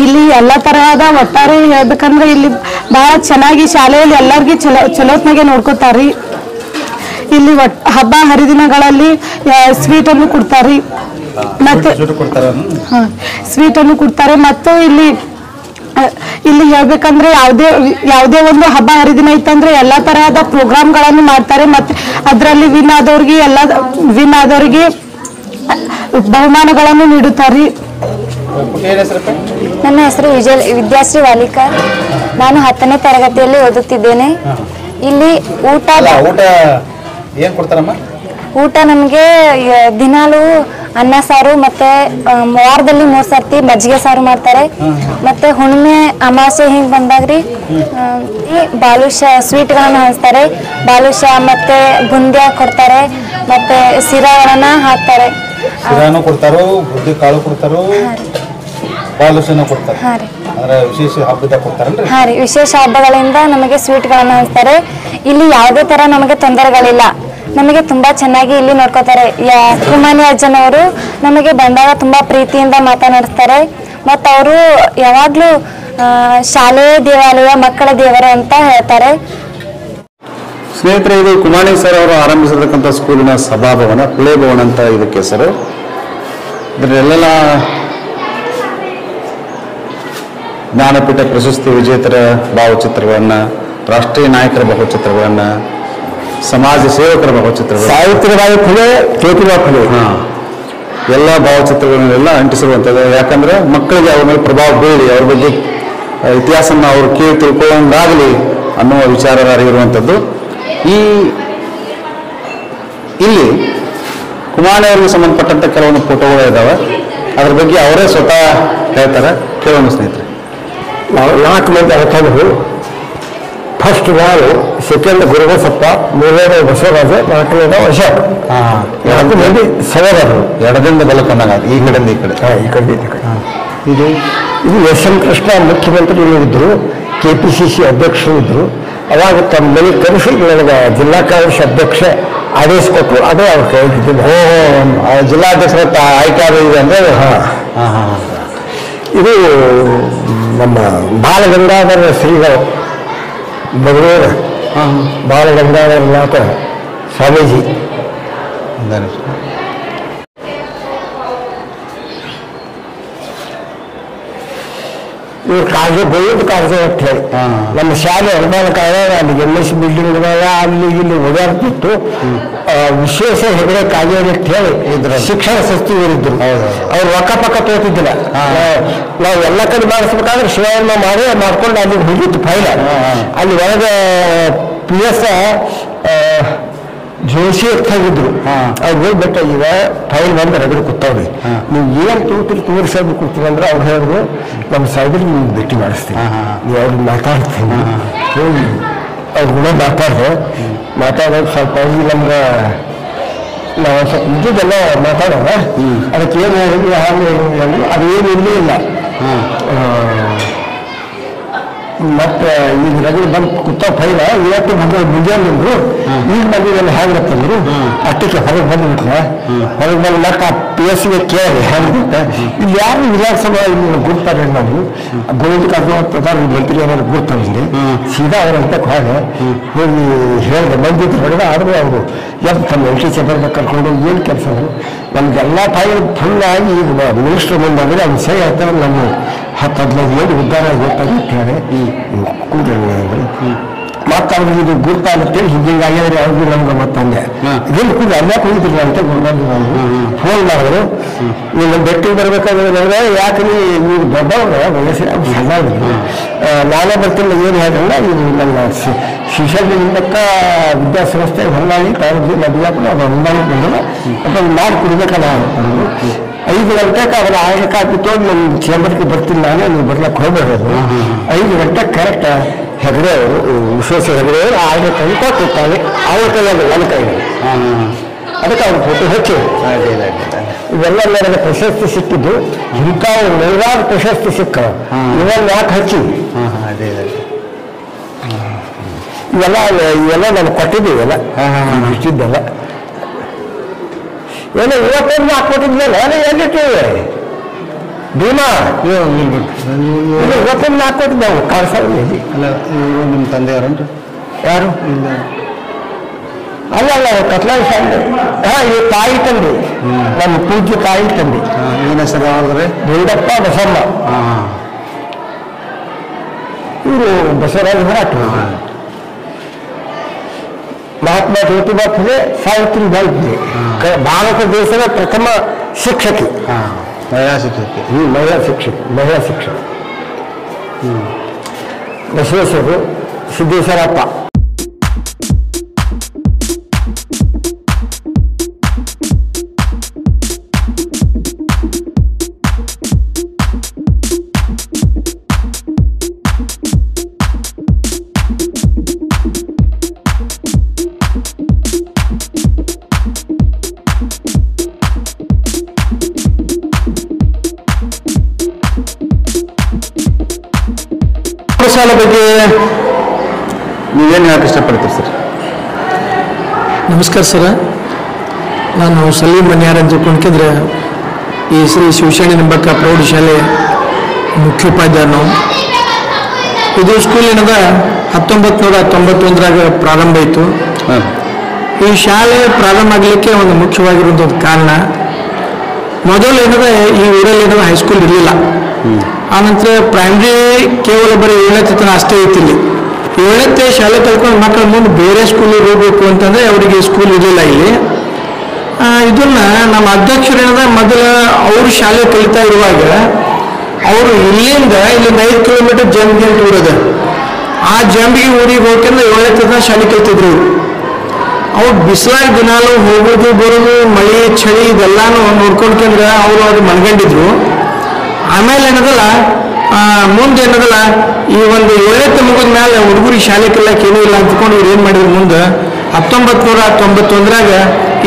ಇಲ್ಲಿ ಎಲ್ಲ ತರಹದ ಒಟ್ಟಾರೆ ಹೇಳ್ಬೇಕಂದ್ರೆ ಇಲ್ಲಿ ಬಹಳ ಚೆನ್ನಾಗಿ ಶಾಲೆಯಲ್ಲಿ ಎಲ್ಲರಿಗೂ ಚಲೋತ್ನಾಗೆ ನೋಡ್ಕೋತಾರಿ. ಇಲ್ಲಿ ಹಬ್ಬ ಹರಿದಿನಗಳಲ್ಲಿ ಸ್ವೀಟನ್ನು ಕೊಡ್ತಾರಿ. ಮತ್ತೆ ಸ್ವೀಟನ್ನು ಕೊಡ್ತಾರೆ. ಮತ್ತು ಇಲ್ಲಿ ಇಲ್ಲಿ ಹೇಳ್ಬೇಕಂದ್ರೆ ಯಾವುದೇ ಒಂದು ಹಬ್ಬ ಹರಿದಿನ ಇತ್ತಂದ್ರೆ ಎಲ್ಲಾ ತರಹದ ಪ್ರೋಗ್ರಾಮ್ಗಳನ್ನು ಮಾಡ್ತಾರೆ. ಮತ್ತೆ ಅದರಲ್ಲಿ ವಿನ್ ಆದವರಿಗೆ ಬಹುಮಾನಗಳನ್ನು ನೀಡುತ್ತಾರೆ. ನನ್ನ ಹೆಸರು ವಿದ್ಯಾಶ್ರೀ ವಾಲಿಕರ್. ನಾನು 10ನೇ ತರಗತಿಯಲ್ಲಿ ಓದುತ್ತಿದ್ದೇನೆ. ಇಲ್ಲಿ ಊಟ ಏನ್ ಕೊಡ್ತಾರಮ್ಮ? ಊಟ ನಮಗೆ ದಿನಾಲೂ ಅನ್ನ ಸಾರು ಮತ್ತೆ ವಾರದಲ್ಲಿ 3 ಸರ್ತಿ ಮಜ್ಜಿಗೆ ಸಾರು ಮಾಡ್ತಾರೆ. ಮತ್ತೆ ಹುಣ್ಣಿಮೆ ಅಮಾವಾಸ್ಯೆ ಹಿಂಗ್ ಬಂದಾಗ್ರಿ ಬಾಲುಷ ಸ್ವೀಟ್ಗಳನ್ನ ಹಂಚ್ತಾರೆ. ಬಾಲುಷ ಮತ್ತೆ ಬುಂದ್ಯಾ ಕೊಡ್ತಾರೆ. ಮತ್ತೆ ಸಿರಾಗಳನ್ನ ಹಾಕ್ತಾರೆ. ಸಿರಾನು ಕೊಡ್ತಾರೋ, ಬುದ್ಧಿ ಕಾಳು ಕೊಡ್ತಾರೋ, ಬಾಲುಷನ ಕೊಡ್ತಾರೆ. ಅಂದ್ರೆ ವಿಶೇಷ ಹಬ್ಬದಾಗ ಕೊಡ್ತಾರಲ್ರಿ? ಹಾ ರೀ, ವಿಶೇಷ ಹಬ್ಬಗಳಿಂದ ನಮಗೆ ಸ್ವೀಟ್ಗಳನ್ನ ಹಂಚ್ತಾರೆ. ಇಲ್ಲಿ ಯಾವುದೇ ತರ ನಮಗೆ ತೊಂದರೆಗಳಿಲ್ಲ. ನಮಗೆ ತುಂಬಾ ಚೆನ್ನಾಗಿ ಇಲ್ಲಿ ನೋಡ್ಕೋತಾರೆ. ಕುಮಾನಿ ಅಜ್ಜನವರು ನಮಗೆ ಬಂದಾಗ ತುಂಬಾ ಪ್ರೀತಿಯಿಂದ ಮಾತನಾಡಿಸ್ತಾರೆ. ಮತ್ತು ಅವರು ಯಾವಾಗ್ಲೂ ಶಾಲೆ ದೇವಾಲಯ ಮಕ್ಕಳ ದೇವರು ಅಂತ ಹೇಳ್ತಾರೆ. ಸ್ನೇಹಿತರೆ, ಇದು ಕುಮಾನಿ ಸರ್ ಅವರು ಆರಂಭಿಸಿರ್ತಕ್ಕಂಥ ಸ್ಕೂಲಿನ ಸಭಾಭವನ, ಪ್ಲೇ ಭವನ ಅಂತ ಇದಕ್ಕೆ ಹೆಸರು. ಇದರಲ್ಲೆಲ್ಲ ಜ್ಞಾನಪೀಠ ಪ್ರಶಸ್ತಿ ವಿಜೇತರ ಭಾವಚಿತ್ರಗಳನ್ನು, ರಾಷ್ಟ್ರೀಯ ನಾಯಕರ ಭಾವಚಿತ್ರಗಳನ್ನು, ಸಮಾಜ ಸೇವಕರ ಭಾವಚಿತ್ರಗಳು, ಸಾವಿತ್ರಿಬಾಯಿ ಫುಲೆ, ಜ್ಯೋತಿಬಾ ಫುಲೆ, ಎಲ್ಲ ಭಾವಚಿತ್ರಗಳನ್ನೆಲ್ಲ ಅಂಟಿಸಿರುವಂಥದ್ದು. ಯಾಕಂದ್ರೆ ಮಕ್ಕಳಿಗೆ ಅವ್ರ ಮೇಲೆ ಪ್ರಭಾವ ಬೀಳಿ ಅವ್ರ ಬಗ್ಗೆ ಇತಿಹಾಸನ ಅವರು ಕೇಳಿ ತಿಳ್ಕೊಳ್ಳೋಂಗಾಗಲಿ ಅನ್ನುವ ವಿಚಾರಧಾರಿರುವಂಥದ್ದು. ಇಲ್ಲಿ ಕುಮಾರವ್ರಿಗೆ ಸಂಬಂಧಪಟ್ಟಂಥ ಕೆಲವೊಂದು ಫೋಟೋಗಳು ಇದ್ದಾವೆ. ಅದ್ರ ಬಗ್ಗೆ ಅವರೇ ಸ್ವತಃ ಹೇಳ್ತಾರೆ. ಕೇಳೋಣ ಸ್ನೇಹಿತರೆ. ನಾವು 4 ಮಂದಿ ಅರ್ಥಗಳು. ಫಸ್ಟ್ ನಾನು, ಸೆಕೆಂಡ್ ಗುರುಬಸಪ್ಪ, 3ನೇ ಬಸವರಾಜ, 4ನೇದ ಅಶೋಕ್. 4 ಮಂದಿ ಸಹೋದರರು. ಎಡದಿಂದ ಬಲಕೊಂಡಾಗ ಈ ಕಡೆಯಿಂದ ಈ ಕಡೆ, ಈ ಕಡೆ. ಇದು ಎಸ್ ಎಂ ಕೃಷ್ಣ ಮುಖ್ಯಮಂತ್ರಿ ಇದ್ದರು, KPCC ಅಧ್ಯಕ್ಷರು ಇದ್ದರು. ಅವಾಗ ತಮ್ಮ ಮನೆ ಕರೆಸಿ ನನಗೆ ಜಿಲ್ಲಾ ಕಾಂಗ್ರೆಸ್ ಅಧ್ಯಕ್ಷ ಆದೇಶ ಕೊಟ್ಟರು. ಅದೇ ಅವ್ರ ಕೈಗಿದ್ದಿಲ್ಲ. ಜಿಲ್ಲಾಧ್ಯಕ್ಷರ ಆಯ್ಕೆ ಆಗಿದೆ ಅಂದರೆ. ಇದು ನಮ್ಮ ಬಾಲಗಂಗಾಧರ ಶ್ರೀಗಳು, ಬೆಂಗಳೂರು ಬಾಲಗಂಗಾಧರನಾಥ ಸ್ವಾಮೀಜಿ. ಇವ್ರು ಕಾಳಜಿ ಗೋವಿಂದ ಕಾಳಜಿ ಅಂತ ಹೇಳಿ ನಮ್ಮ ಶಾಲೆ ಅನುದಾನ ಕಾಲ ಅಲ್ಲಿ MS ಬಿಲ್ಡಿಂಗ್ ಅಲ್ಲಿ ಇಲ್ಲಿ ಓಡಾಡ್ತಿತ್ತು. ವಿಶೇಷ ಹೆಗಡೆ ಕಾಗೇರಿ ಅಂತ ಹೇಳಿ ಶಿಕ್ಷಣ ಸಚಿವರಿದ್ರು. ಅವ್ರು ರೊಕ್ಕ ಪಕ್ಕ ತೋತಿದ್ದಿಲ್ಲ. ನಾವು ಎಲ್ಲ ಕಡೆ ಮಾಡಿಸ್ಬೇಕಾದ್ರೆ ಶಿವಣ್ಣ ಮಾಡ್ಕೊಂಡು ಅಲ್ಲಿ ಹೋಗಿತ್ತು ಫೈಲ. ಅಲ್ಲಿ ಒಳಗೆ PS ಜೋಶಿ ಇರ್ತಾಗಿದ್ರು. ಅವ್ರು ಹೋಗ್ಬಿಟ್ಟ ಈಗ ಫೈಲ್ ಬಂದು ರಗಡೆ ಕೂತಾವ್ರಿ. ನೀವು ಏನು ತೋರಿಸೋದು ಕೂತೀವಿ ಅಂದ್ರೆ ಅವ್ರು ಹೇಳಿದ್ರು, ನಮ್ಮ ಸಾಹೇಬ್ರಿಗೆ ನಿಮ್ಗೆ ಭೇಟಿ ಮಾಡಿಸ್ತೀನಿ, ನೀವು ಅವ್ರಿಗೆ ಮಾತಾಡ್ತೀನಿ. ಅವ್ರು ಕೂಡ ಮಾತಾಡೋದು ಸ್ವಲ್ಪ ಅವ್ರಿಗೆ ನಮ್ಗೆ ನಾವು ಸ್ವಲ್ಪ ಇದ್ದಿದ್ದೆಲ್ಲ ಮಾತಾಡೋಣ. ಅದಕ್ಕೆ ಏನು ಹೇಳಿದ್ವಿ ಹಾಗೆ ಹೇಳಿದ್ವಿ ಅದು ಏನು ಇಲ್ಲೇ ಇಲ್ಲ. ಮತ್ತೆ ಈಗ ರಗಡೆ ಬಂದು ಕೂತ ಫೈಲ ಇವತ್ತು ಮುಂಜಾನೆ ನಿಂದ್ರು. ಈಗ ಬಂದಿದ್ದೆಲ್ಲ ಹೆಂಗತ್ತಂದ್ರು ಅಷ್ಟಕ್ಕೆ ಹೊರಗೆ ಬಂದ್ಬಿಟ್ರೆ ಹೊರಗೆ ಬಂದು ಮತ್ತೆ PSಗೆ ಕೇಳಿ ಹೆಂಗುತ್ತೆ. ಇಲ್ಲಿ ಯಾರು ವಿಧಾನಸಭಾ ಇಲ್ಲಿ ಗುರ್ತಾರೆ ನಾವು ಗೋವಿಂದ ಕಾರಜೋಳ ಮಂತ್ರಿ ಏನಾದ್ರು ಗುರ್ತಾರೆ. ಸೀದಾ ಅವರಂತ ಹೋಗಿ ಹೇಳಿದೆ ಬಂದಿದ್ದು ಹೊಡೆದ. ಆದರೂ ಅವರು ಎಷ್ಟು ತಮ್ಮ LT ಚಂದ್ರ ಕರ್ಕೊಂಡು ಏನು ಕೆಲಸ ನಮಗೆಲ್ಲ ಫೈಲ್ ಫುಲ್ ಆಗಿ ಈಗ ಮಿನಿಸ್ಟರ್ ಮುಂದಾದ್ರೆ ಅವ್ನು ಸರಿ ಆಗ್ತಾರೆ. ನಮ್ಮ 10-15 ಮಂದಿ ಉದ್ಧಾರ ಗೊತ್ತಾಗಿರ್ತಾರೆ. ಮತ್ತೆ ಅವ್ರಿಗೆ ಇದು ಗುರ್ತಾಗುತ್ತೆ ಹಿಂಗಾಗಿದ್ರೆ ಅವ್ರಿಗೆ ನಮ್ಗೆ ಮತ್ತಂದೆ ಇದನ್ನು ಕೂಡ ಅಲ್ಲೇ ಕುಳಿತಿದ್ರು ಅಂತ ಗುರುಗಳು ಫೋನ್ ಮಾಡಿದ್ರು. ನೀವು ಬೆಟ್ಟಿಗೆ ಬರ್ಬೇಕಾದ್ರೆ ನನಗೆ ಯಾಕೆ ನೀವು ದೊಡ್ಡವ್ರ ವಯಸ್ಸಿನ ಸಣ್ಣಾಗಿದ್ರು, ನಾನೇ ಬರ್ತಿಲ್ಲ ಏನು ಹೇಳಿಲ್ಲ. ಇದು ನನ್ನ ಶಿಕ್ಷಣದಿಂದ ವಿದ್ಯಾಸಂಸ್ಥೆ ಹೊನ್ನಾಗಿ ತಯಾರಿಸಿ ಮದುವೆ ಅದು ಹೊಂದಾಗಿ ಬಂದಿಲ್ಲ. ಅದನ್ನು ಮಾಡಿ ಕುಡಿಬೇಕಲ್ಲ ಅಂತಂದ್ರು. 5 ಗಂಟೆಗೆ ಅವರ ಆಯಕ ಹಾಕಿತ್ತು. ನನ್ನ ಚೇಂಬರ್ಗೆ ಬರ್ತೀನಿ ನಾನೇ, ನೀವು ಬರ್ಲಕ್ಕೆ ಹೋಗ್ಬೇಡೋದು. 5 ಗಂಟೆಗೆ ಕರೆಕ್ಟ್ ಹೆಗಡೆ ವಿಶೇಷ ಹೆಗಡೆ ಆಯ್ಕೆ ಕೈ ಕೊಟ್ಟಿರ್ತಾರೆ. ಅವ್ರ ಕೈಯಲ್ಲಿ ನನ್ನ ಕೈಯಲ್ಲಿ ಅದಕ್ಕೆ ಅವ್ರ ಫೋಟೋ ಹಚ್ಚಿ ಇವೆಲ್ಲ ನನಗೆ ಪ್ರಶಸ್ತಿ ಸಿಕ್ಕಿದ್ದು. ಇಂಥ 100 ಪ್ರಶಸ್ತಿ ಸಿಕ್ಕ ಇವೆಲ್ಲ ಯಾಕೆ ಹಚ್ಚಿ ಇವೆಲ್ಲ ನಾನು ಕೊಟ್ಟಿದ್ದೆ. ಇವೆಲ್ಲ ಇಷ್ಟಿದ್ದೆಲ್ಲ ಏನೋ 51 ಹಾಕ್ಕೊಟ್ಟಿದ್ಮೇಲೆ ಎಲ್ಲಿಟ್ಟಿವೆ ಭೀಮಾ ಇವತ್ತೊಂದು ಹಾಕ್ಕೊಟ್ಟಿದ್ದೆ ನಾವು ಕಾಡ್ಸಾಗಿ. ಅಲ್ಲ, ಇವರು ನಿಮ್ಮ ತಂದೆಯವರಂತ ಯಾರು ಅಲ್ಲ ಕತ್ಲಾಯಿ ಶಾಲೆ. ಈ ತಾಯಿ ತಂದೆ, ನಮ್ಮ ಪೂಜ್ಯ ತಾಯಿ ತಂದೆ. ಏನು ಹೆಸರು ಹೇಳಿದ್ರೆ ದೊಡ್ಡಪ್ಪ ಬಸಮ್ಮ. ಇವರು ಬಸವರಾಜ ಮರಾಠ ಮಹಾತ್ಮ ಜ್ಯೋತಿಬಾ ಫುಲೆ ಸಾವಿತ್ರಿಬಾಯಿ ಫುಲೆ ಭಾರತ ದೇಶದ ಪ್ರಥಮ ಶಿಕ್ಷಕಿ ಮಹಿಳಾ ಶಿಕ್ಷಕಿ ಮಹಿಳಾ ಶಿಕ್ಷಕಿ ಬಸವೇಶ್ವರು ಸಿದ್ದೇಶ್ವರಪ್ಪ ಶಾಲೆ ಬಗ್ಗೆ ನೀವೇನು ಹೇಳಕ್ಕೆ ಇಷ್ಟಪಡ್ತೀರಿ ಸರ್? ನಮಸ್ಕಾರ ಸರ್, ನಾನು ಸಲೀಂ ಮನ್ಯಾರ್ ಅಂತ ತಿಳ್ಕೊಂಡ್ರೆ ಈ ಶ್ರೀ ಶಿವಶಾಣಿ ನಂಬಕ್ಕ ಪ್ರೌಢಶಾಲೆ ಮುಖ್ಯೋಪಾಧ್ಯಾಯ ನಾವು. ಇದು ಸ್ಕೂಲ್ ಏನದ 1991 ಪ್ರಾರಂಭ ಆಯಿತು. ಈ ಶಾಲೆ ಪ್ರಾರಂಭ ಆಗಲಿಕ್ಕೆ ಒಂದು ಮುಖ್ಯವಾಗಿರುವಂಥ ಕಾರಣ, ಮೊದಲು ಏನದ ಈ ಊರಲ್ಲಿ ಏನದ ಹೈಸ್ಕೂಲ್ ಇರಲಿಲ್ಲ. ಆನಂತರ ಪ್ರೈಮರಿ ಕೇವಲ ಬರೀ 7ನೇ ತನಕ ಅಷ್ಟೇ ಐತಿಲ್ಲಿ. 7ನೇ ಶಾಲೆ ಕಲ್ತ್ಕೊಂಡು ಮಕ್ಕಳ ಮುಂದೆ ಬೇರೆ ಸ್ಕೂಲಿಗೆ ಹೋಗ್ಬೇಕು ಅಂತಂದರೆ ಅವರಿಗೆ ಸ್ಕೂಲ್ ಇರಲಿಲ್ಲ ಇಲ್ಲಿ. ಇದನ್ನ ನಮ್ಮ ಅಧ್ಯಕ್ಷರು ಏನದ ಮೊದಲು ಅವರು ಶಾಲೆ ಕಲಿತಾ ಇರುವಾಗ ಅವರು ಇಲ್ಲಿಂದ 5 ಕಿಲೋಮೀಟರ್ ಜಂಬಿಗೆ ಅಂತ ಊರದ, ಆ ಜಂಬಿಗೆ ಊರಿಗೆ ಹೋಗ್ಕಂದ್ರೆ 7ನೇ ತನಕ ಶಾಲೆ ಕಲ್ತಿದ್ರು. ಅವ್ರು ಬಿಸಿಲಾಗ ದಿನಾಲು ಹೋಗೋದು ಬರೋದು, ಮಳೆ ಚಳಿ ಇದೆಲ್ಲಾನು ನೋಡ್ಕೊಂಡ್ಕಂದ್ರೆ ಅವರು ಅದು ಮನ್ಗಂಡಿದ್ರು. ಆಮೇಲೆ ಏನದಲ್ಲ ಮುಂದೆ ಏನದಲ್ಲ ಈ ಒಂದು 7ನೇ ಮುಗಿದ ಮೇಲೆ ಹುಡುಗರಿಗೆ ಶಾಲೆ ಕಲಿಯಕ್ಕೆ ಏನೂ ಇಲ್ಲ ಅಂದ್ಕೊಂಡು ಇವ್ರು ಏನು ಮಾಡಿದ್ರು, ಮುಂದೆ 1991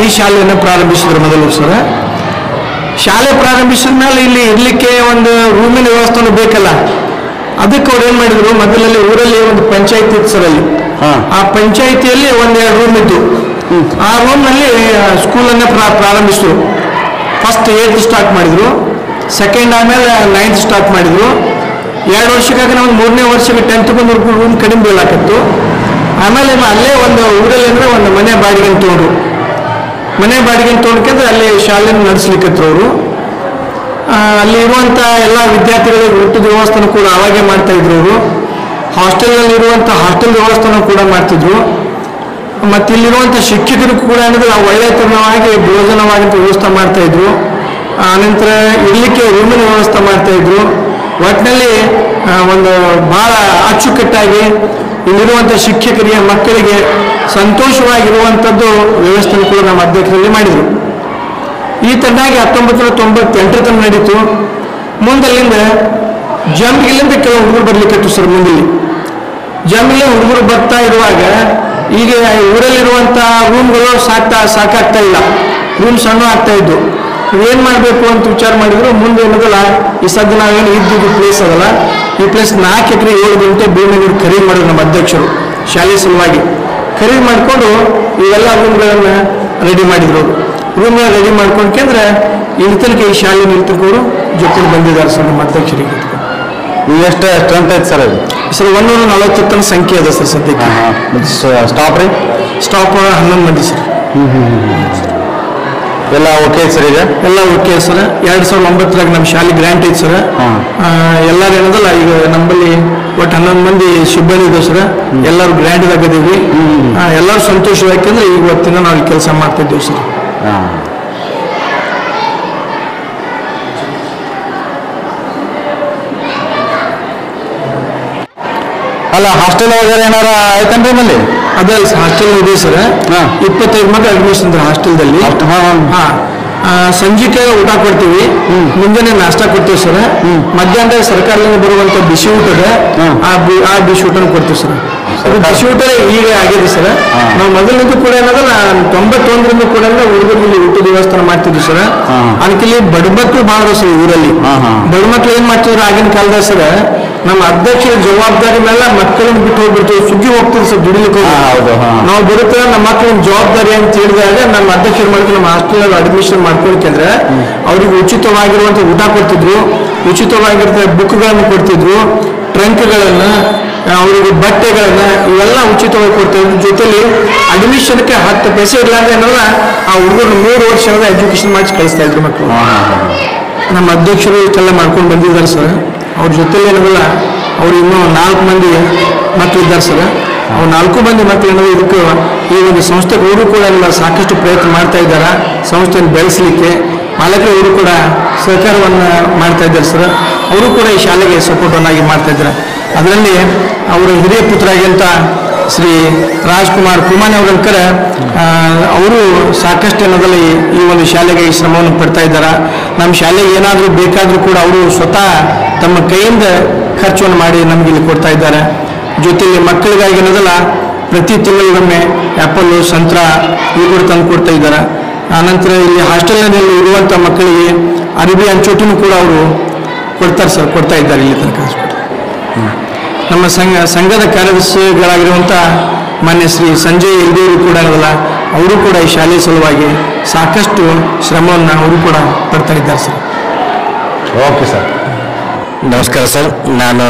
ಈ ಶಾಲೆಯನ್ನು ಪ್ರಾರಂಭಿಸಿದ್ರು ಮೊದಲು ಸರ. ಶಾಲೆ ಪ್ರಾರಂಭಿಸಿದ ಮೇಲೆ ಇಲ್ಲಿ ಇರ್ಲಿಕ್ಕೆ ಒಂದು ರೂಮಿನ ವ್ಯವಸ್ಥೆನೂ ಬೇಕಲ್ಲ, ಅದಕ್ಕೆ ಅವ್ರು ಏನು ಮಾಡಿದ್ರು, ಮೊದಲಲ್ಲಿ ಊರಲ್ಲಿ ಒಂದು ಪಂಚಾಯತಿ ಇತ್ತು ಸರ್. ಅಲ್ಲಿ ಆ ಪಂಚಾಯತಿಯಲ್ಲಿ 1-2 ರೂಮ್ ಇತ್ತು. ಆ ರೂಮ್ನಲ್ಲಿ ಸ್ಕೂಲನ್ನು ಪ್ರಾರಂಭಿಸಿದ್ರು. ಫಸ್ಟ್ 8th ಸ್ಟಾರ್ಟ್ ಮಾಡಿದ್ರು, ಸೆಕೆಂಡ್ ಆಮೇಲೆ 9th ಸ್ಟಾರ್ಟ್ ಮಾಡಿದ್ರು. 2 ವರ್ಷಕ್ಕಾಗಿ ನಾವು 3ನೇ ವರ್ಷಕ್ಕೆ 10th ರೂಮ್ ಕಡಿಮೆ ಬೀಳಾಕತ್ತು. ಆಮೇಲೆ ಅಲ್ಲೇ ಒಂದು ಊರಲ್ಲಿ ಅಂದರೆ ಒಂದು ಮನೆ ಬಾಡಿಗೆ ತೊಗೊಂಡ್ರು. ಮನೆ ಬಾಡಿಗೆ ತೊಗೊಂಡ್ಕಂದ್ರೆ ಅಲ್ಲಿ ಶಾಲೆಯನ್ನು ನಡೆಸ್ಲಿಕ್ಕತ್ತು ಅವರು. ಅಲ್ಲಿ ಇರುವಂಥ ಎಲ್ಲ ವಿದ್ಯಾರ್ಥಿಗಳಿಗೆ ಊಟದ ವ್ಯವಸ್ಥೆನೂ ಕೂಡ ಅವಾಗೇ ಮಾಡ್ತಾ ಇದ್ರು ಅವರು. ಹಾಸ್ಟೆಲ್ನಲ್ಲಿ ಇರುವಂಥ ಹಾಸ್ಟೆಲ್ ವ್ಯವಸ್ಥೆನೂ ಕೂಡ ಮಾಡ್ತಿದ್ರು. ಮತ್ತು ಇಲ್ಲಿರುವಂಥ ಶಿಕ್ಷಕರು ಕೂಡ ಅಂದರೆ ಒಳ್ಳೆತನವಾಗಿ ಭೋಜನವಾಗಂಥ ವ್ಯವಸ್ಥೆ ಮಾಡ್ತಾಯಿದ್ರು. ಆನಂತರ ಇರಲಿಕ್ಕೆ ರೂಮಿನ ವ್ಯವಸ್ಥೆ ಮಾಡ್ತಾಯಿದ್ರು. ಒಟ್ಟಿನಲ್ಲಿ ಒಂದು ಭಾಳ ಅಚ್ಚುಕಟ್ಟಾಗಿ ಇಲ್ಲಿರುವಂಥ ಶಿಕ್ಷಕರಿಗೆ ಮಕ್ಕಳಿಗೆ ಸಂತೋಷವಾಗಿರುವಂಥದ್ದು ವ್ಯವಸ್ಥೆ ಕೂಡ ನಮ್ಮ ಅಧ್ಯಕ್ಷರಲ್ಲಿ ಮಾಡಿದರು. ಈ ತನ್ನಾಗಿ 1998 ತನಕ ನಡೀತು. ಮುಂದಲ್ಲಿಂದ ಜಂಬಿಗಿಲ್ಲಿಂದ ಕೆಲವು ಹುಡುಗರು ಬರ್ಲಿಕ್ಕೆ ಸರ್. ಮುಂದಲ್ಲಿ ಜಂಬಿಗೆ ಹುಡುಗರು ಬರ್ತಾ ಇರುವಾಗ ಈಗ ಊರಲ್ಲಿರುವಂಥ ರೂಮ್ಗಳು ಸಾಕಾಗ್ತಾ ಇಲ್ಲ, ರೂಮ್ ಸಣ್ಣ ಆಗ್ತಾ ಇದ್ದು. ಏನು ಮಾಡಬೇಕು ಅಂತ ವಿಚಾರ ಮಾಡಿದ್ರು. ಮುಂದೆ ಏನದಲ್ಲ ಈ ಸದ್ಯ ನಾವೇನು ಇದ್ದಿದ್ದು ಪ್ಲೇಸ್ ಅದಲ್ಲ, ಈ ಪ್ಲೇಸ್ 4 ಎಕರೆ 7 ಗುಂಟೆ ಭೂಮಿ ನೀರು ಖರೀದಿ ಮಾಡಿದ್ರು ನಮ್ಮ ಅಧ್ಯಕ್ಷರು ಶಾಲೆ ಸಲುವಾಗಿ. ಖರೀದಿ ಮಾಡಿಕೊಂಡು ಇವೆಲ್ಲ ರೂಮ್ಗಳನ್ನು ರೆಡಿ ಮಾಡಿದ್ರು. ರೂಮ್ನ ರೆಡಿ ಮಾಡ್ಕೊಂಡ್ಕಂದ್ರೆ ಇಲ್ಲಿ ತನಕ ಈ ಶಾಲೆ ನಿಲ್ತಕ್ಕವರು ಜೊತೆಗೆ ಬಂದಿದ್ದಾರೆ ಸರ್ ನಮ್ಮ ಅಧ್ಯಕ್ಷರಿಗೆ. ಎಷ್ಟು ಸ್ಟ್ರೆಂತ್ ಐತೆ ಸರ್ ಅದು? ಸರ್ 140 ತನಕ ಸಂಖ್ಯೆ ಇದೆ ಸರ್ ಸದ್ಯಕ್ಕೆ. ಸ್ಟಾಪ್ ರೀ? ಸ್ಟಾಪ್ 11 ಮಂದಿ ಸರ್. ಎಲ್ಲ ಓಕೆ ಸರ್? ಈಗ ಎಲ್ಲ ಓಕೆ ಸರ್. 2009 ನಮ್ಮ ಶಾಲೆ ಗ್ರ್ಯಾಂಟ್ ಐತೆ ಸರ್. ಎಲ್ಲರೂ ಏನದಲ್ಲ ಈಗ ನಮ್ಮಲ್ಲಿ ಒಟ್ಟು 11 ಮಂದಿ ಸಿಬ್ಬಂದಿ ಇದ್ದೇವೆ ಸರ್. ಎಲ್ಲರೂ ಗ್ರ್ಯಾಂಟ್ ಆಗಿದ್ದೀವಿ. ಎಲ್ಲರೂ ಸಂತೋಷವಾಯ್ತಂದ್ರೆ ಇವತ್ತಿನ ನಾವು ಕೆಲಸ ಮಾಡ್ತಿದ್ದೇವೆ ಸರ್. ಅಲ್ಲ ಹಾಸ್ಟೆಲ್ ವಗೇರೆ ಏನಾರ ಆಯ್ತನ್ರಿ ನಿಮ್ಮಲ್ಲಿ? ಅದೇ ಹಾಸ್ಟೆಲ್ ಇದೆ ಸರ್. 25 ಮಕ್ಕಳು ಅಡ್ಮಿಷನ್ ಹಾಸ್ಟೆಲ್ದಲ್ಲಿ. ಸಂಜೆಗೆ ಊಟ ಕೊಡ್ತೀವಿ, ಮುಂಜಾನೆ ನಾಷ್ಟ ಕೊಡ್ತೀವಿ ಸರ್. ಮಧ್ಯಾಹ್ನ ಸರ್ಕಾರದಿಂದ ಬರುವಂತ ಬಿಸಿ ಊಟದ ಆ ಬಿಸಿ ಊಟನ ಕೊಡ್ತೀವಿ ಸರ್. ಅದು ಬಿಸಿ ಊಟ ಈಗ ಆಗಿದೆ ಸರ್. ನಾವು ಮೊದಲಿಂದ ಕೂಡ ಏನದಲ್ಲ 91 ಕೂಡ ಹುಡುಗರಲ್ಲಿ ಊಟದ ವ್ಯವಸ್ಥೆ ಮಾಡ್ತಿದ್ವಿ ಸರ್. ಅದಕ್ಕೆ ಬಡ ಮಕ್ಕಳು ಭಾಳ ಸರ್ ಊರಲ್ಲಿ. ಬಡ ಮಕ್ಕಳು ಏನ್ ಮಾಡ್ತಿದ್ರು ಆಗಿನ ಕಾಲದಾಗ ಸರ್, ನಮ್ಮ ಅಧ್ಯಕ್ಷರ ಜವಾಬ್ದಾರಿ ಮೇಲೆ ಮಕ್ಕಳನ್ನ ಬಿಟ್ಟು ಹೋಗ್ಬಿಡ್ತೀವಿ, ಸುಗ್ಗಿ ಹೋಗ್ತೀವಿ ಸರ್ ದುಡಿಲಿಕ್ಕೆ. ನಾವು ಬರುತ್ತೇವೆ ನಮ್ಮ ಮಕ್ಕಳಿನ ಜವಾಬ್ದಾರಿ ಅಂತ ಹೇಳಿದಾಗ ನಮ್ಮ ಅಧ್ಯಕ್ಷರು ಮಾಡ್ಕೊಂಡು ನಮ್ಮ ಹಾಸ್ಟೆಲ್ ಅಡ್ಮಿಷನ್ ಮಾಡ್ಕೊಳ್ಕಂದ್ರೆ ಅವ್ರಿಗೆ ಉಚಿತವಾಗಿರುವಂಥ ಊಟ ಕೊಡ್ತಿದ್ರು, ಉಚಿತವಾಗಿರೋ ಬುಕ್ಗಳನ್ನು ಕೊಡ್ತಿದ್ರು, ಟ್ರಂಕ್ಗಳನ್ನ, ಅವರಿಗೆ ಬಟ್ಟೆಗಳನ್ನ ಇವೆಲ್ಲ ಉಚಿತವಾಗಿ ಕೊಡ್ತಿದ್ರು. ಜೊತೆಲಿ ಅಡ್ಮಿಷನ್ಗೆ 10 ಪೈಸೆ ಇರಲಾಂದ್ರೆ ಏನಲ್ಲ ಆ ಹುಡುಗರು 3 ವರ್ಷದ ಎಜುಕೇಶನ್ ಮಾಡಿ ಕಳಿಸ್ತಾ ಇದ್ರು ಮಕ್ಕಳು. ನಮ್ಮ ಅಧ್ಯಕ್ಷರು ಇಷ್ಟೆಲ್ಲ ಮಾಡ್ಕೊಂಡು ಬಂದಿದ್ದಾರೆ ಸರ್. ಅವ್ರ ಜೊತೆಲಿ ಏನಲ್ಲ ಅವ್ರು ಇನ್ನೂ 4 ಮಂದಿ ಮಕ್ಕಳಿದ್ದಾರೆ ಸರ್. ಅವ್ರು 4 ಮಂದಿ ಮಕ್ಕಳು ಇದಕ್ಕೆ ಈ ಒಂದು ಸಂಸ್ಥೆಗೆ ಅವರು ಕೂಡ ಎಲ್ಲ ಸಾಕಷ್ಟು ಪ್ರಯತ್ನ ಮಾಡ್ತಾ ಇದ್ದಾರೆ. ಸಂಸ್ಥೆಯನ್ನು ಬೆಳೆಸಲಿಕ್ಕೆ ಮಾಲಕರು ಕೂಡ ಸಹಕಾರವನ್ನು ಮಾಡ್ತಾ ಇದ್ದಾರೆ ಸರ್. ಅವರು ಕೂಡ ಈ ಶಾಲೆಗೆ ಸಪೋರ್ಟನ್ನು ಆಗಿ ಮಾಡ್ತಾ ಇದ್ದಾರೆ. ಅದರಲ್ಲಿ ಅವರ ಹಿರಿಯ ಪುತ್ರರಾಗಿಂತ ಶ್ರೀ ರಾಜ್ಕುಮಾರ್ ಕುಮಾನಿ ಅವರಂಕರ ಅವರು ಸಾಕಷ್ಟು ಏನದಲ್ಲಿ ಈ ಒಂದು ಶಾಲೆಗೆ ಈ ಶ್ರಮವನ್ನು ಪಡ್ತಾ ಇದ್ದಾರೆ. ನಮ್ಮ ಶಾಲೆಗೆ ಏನಾದರೂ ಬೇಕಾದರೂ ಕೂಡ ಅವರು ಸ್ವತಃ ತಮ್ಮ ಕೈಯಿಂದ ಖರ್ಚನ್ನು ಮಾಡಿ ನಮಗೆ ಇಲ್ಲಿ ಕೊಡ್ತಾ ಇದ್ದಾರೆ. ಜೊತೆಯಲ್ಲಿ ಮಕ್ಕಳಿಗಾಗಿ ಏನದಲ್ಲ ಪ್ರತಿ ತಿಂಗಳಿಗೊಮ್ಮೆ ಆ್ಯಪಲ್ಲು ಸಂತ್ರ ಇವು ಕೂಡ ತಂದು ಕೊಡ್ತಾ ಇದ್ದಾರೆ. ಆನಂತರ ಇಲ್ಲಿ ಹಾಸ್ಟೆಲ್ನಲ್ಲಿ ಇರುವಂಥ ಮಕ್ಕಳಿಗೆ ಅರಿವಿ ಹಂಚೋಟಿನೂ ಕೂಡ ಅವರು ಕೊಡ್ತಾ ಇದ್ದಾರೆ ಇಲ್ಲಿ ತನಕ. ನಮ್ಮ ಸಂಘದ ಕಾರ್ಯದರ್ಶಿಗಳಾಗಿರುವಂಥ ಮಾನ್ಯ ಶ್ರೀ ಸಂಜಯ್ ಎಲ್ದೇವರು ಕೂಡ ಇರಲ್ಲ, ಅವರು ಕೂಡ ಈ ಶಾಲೆಯ ಸಲುವಾಗಿ ಸಾಕಷ್ಟು ಶ್ರಮವನ್ನು ಅವರು ಕೂಡ ಪಡ್ತಾ ಇದ್ದಾರೆ ಸರ್. Okay sir. ನಮಸ್ಕಾರ ಸರ್, ನಾನು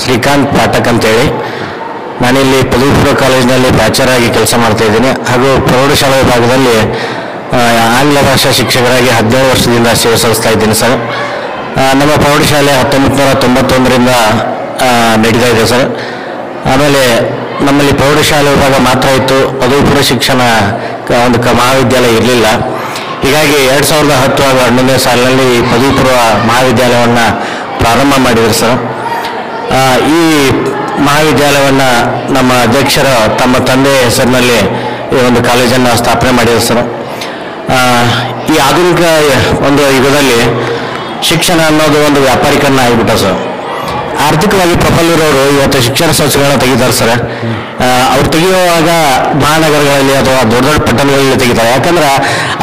ಶ್ರೀಕಾಂತ್ ಪಾಠಕ್ ಅಂತೇಳಿ ನಾನಿಲ್ಲಿ ಪದವಿ ಪೂರ್ವ ಕಾಲೇಜಿನಲ್ಲಿ ಬ್ಯಾಚರ್ ಆಗಿ ಕೆಲಸ ಮಾಡ್ತಾ ಇದ್ದೀನಿ. ಹಾಗೂ ಪ್ರೌಢಶಾಲಾ ವಿಭಾಗದಲ್ಲಿ ಆಂಗ್ಲ ಭಾಷಾ ಶಿಕ್ಷಕರಾಗಿ 17 ವರ್ಷದಿಂದ ಸೇವೆ ಸಲ್ಲಿಸ್ತಾ ಇದ್ದೀನಿ ಸರ್. ನಮ್ಮ ಪ್ರೌಢಶಾಲೆ 1991ರಿಂದ ನಡೀತಾ ಇದೆ ಸರ್. ಆಮೇಲೆ ನಮ್ಮಲ್ಲಿ ಪ್ರೌಢಶಾಲೆ ವಿಭಾಗ ಮಾತ್ರ ಇತ್ತು, ಪದವಿ ಪೂರ್ವ ಶಿಕ್ಷಣ ಒಂದು ಮಹಾವಿದ್ಯಾಲಯ ಇರಲಿಲ್ಲ. ಹೀಗಾಗಿ 2010 ಹಾಗೂ 11ನೇ ಸಾಲಿನಲ್ಲಿ ಪದವಿ ಪೂರ್ವ ಮಹಾವಿದ್ಯಾಲಯವನ್ನು ಪ್ರಾರಂಭ ಮಾಡಿದರು ಸರ್. ಈ ಮಹಾವಿದ್ಯಾಲಯವನ್ನು ನಮ್ಮ ಅಧ್ಯಕ್ಷರ ತಮ್ಮ ತಂದೆ ಹೆಸರಿನಲ್ಲಿ ಈ ಒಂದು ಕಾಲೇಜನ್ನು ಸ್ಥಾಪನೆ ಮಾಡಿದರು ಸರ್. ಈ ಆಧುನಿಕ ಒಂದು ಯುಗದಲ್ಲಿ ಶಿಕ್ಷಣ ಅನ್ನೋದು ಒಂದು ವ್ಯಾಪಾರೀಕರಣ ಆಗಿಬಿಟ್ಟ ಸರ್. ಆರ್ಥಿಕವಾಗಿ ಪ್ರಬಲರವರು ಇವತ್ತು ಶಿಕ್ಷಣ ಸಂಸ್ಥೆಗಳನ್ನ ತೆಗಿತಾರೆ ಸರ್. ಅವ್ರು ತೆಗೆಯುವಾಗ ಮಹಾನಗರಗಳಲ್ಲಿ ಅಥವಾ ದೊಡ್ಡ ದೊಡ್ಡ ಪಟ್ಟಣಗಳಲ್ಲಿ ತೆಗಿತಾರೆ. ಯಾಕಂದ್ರೆ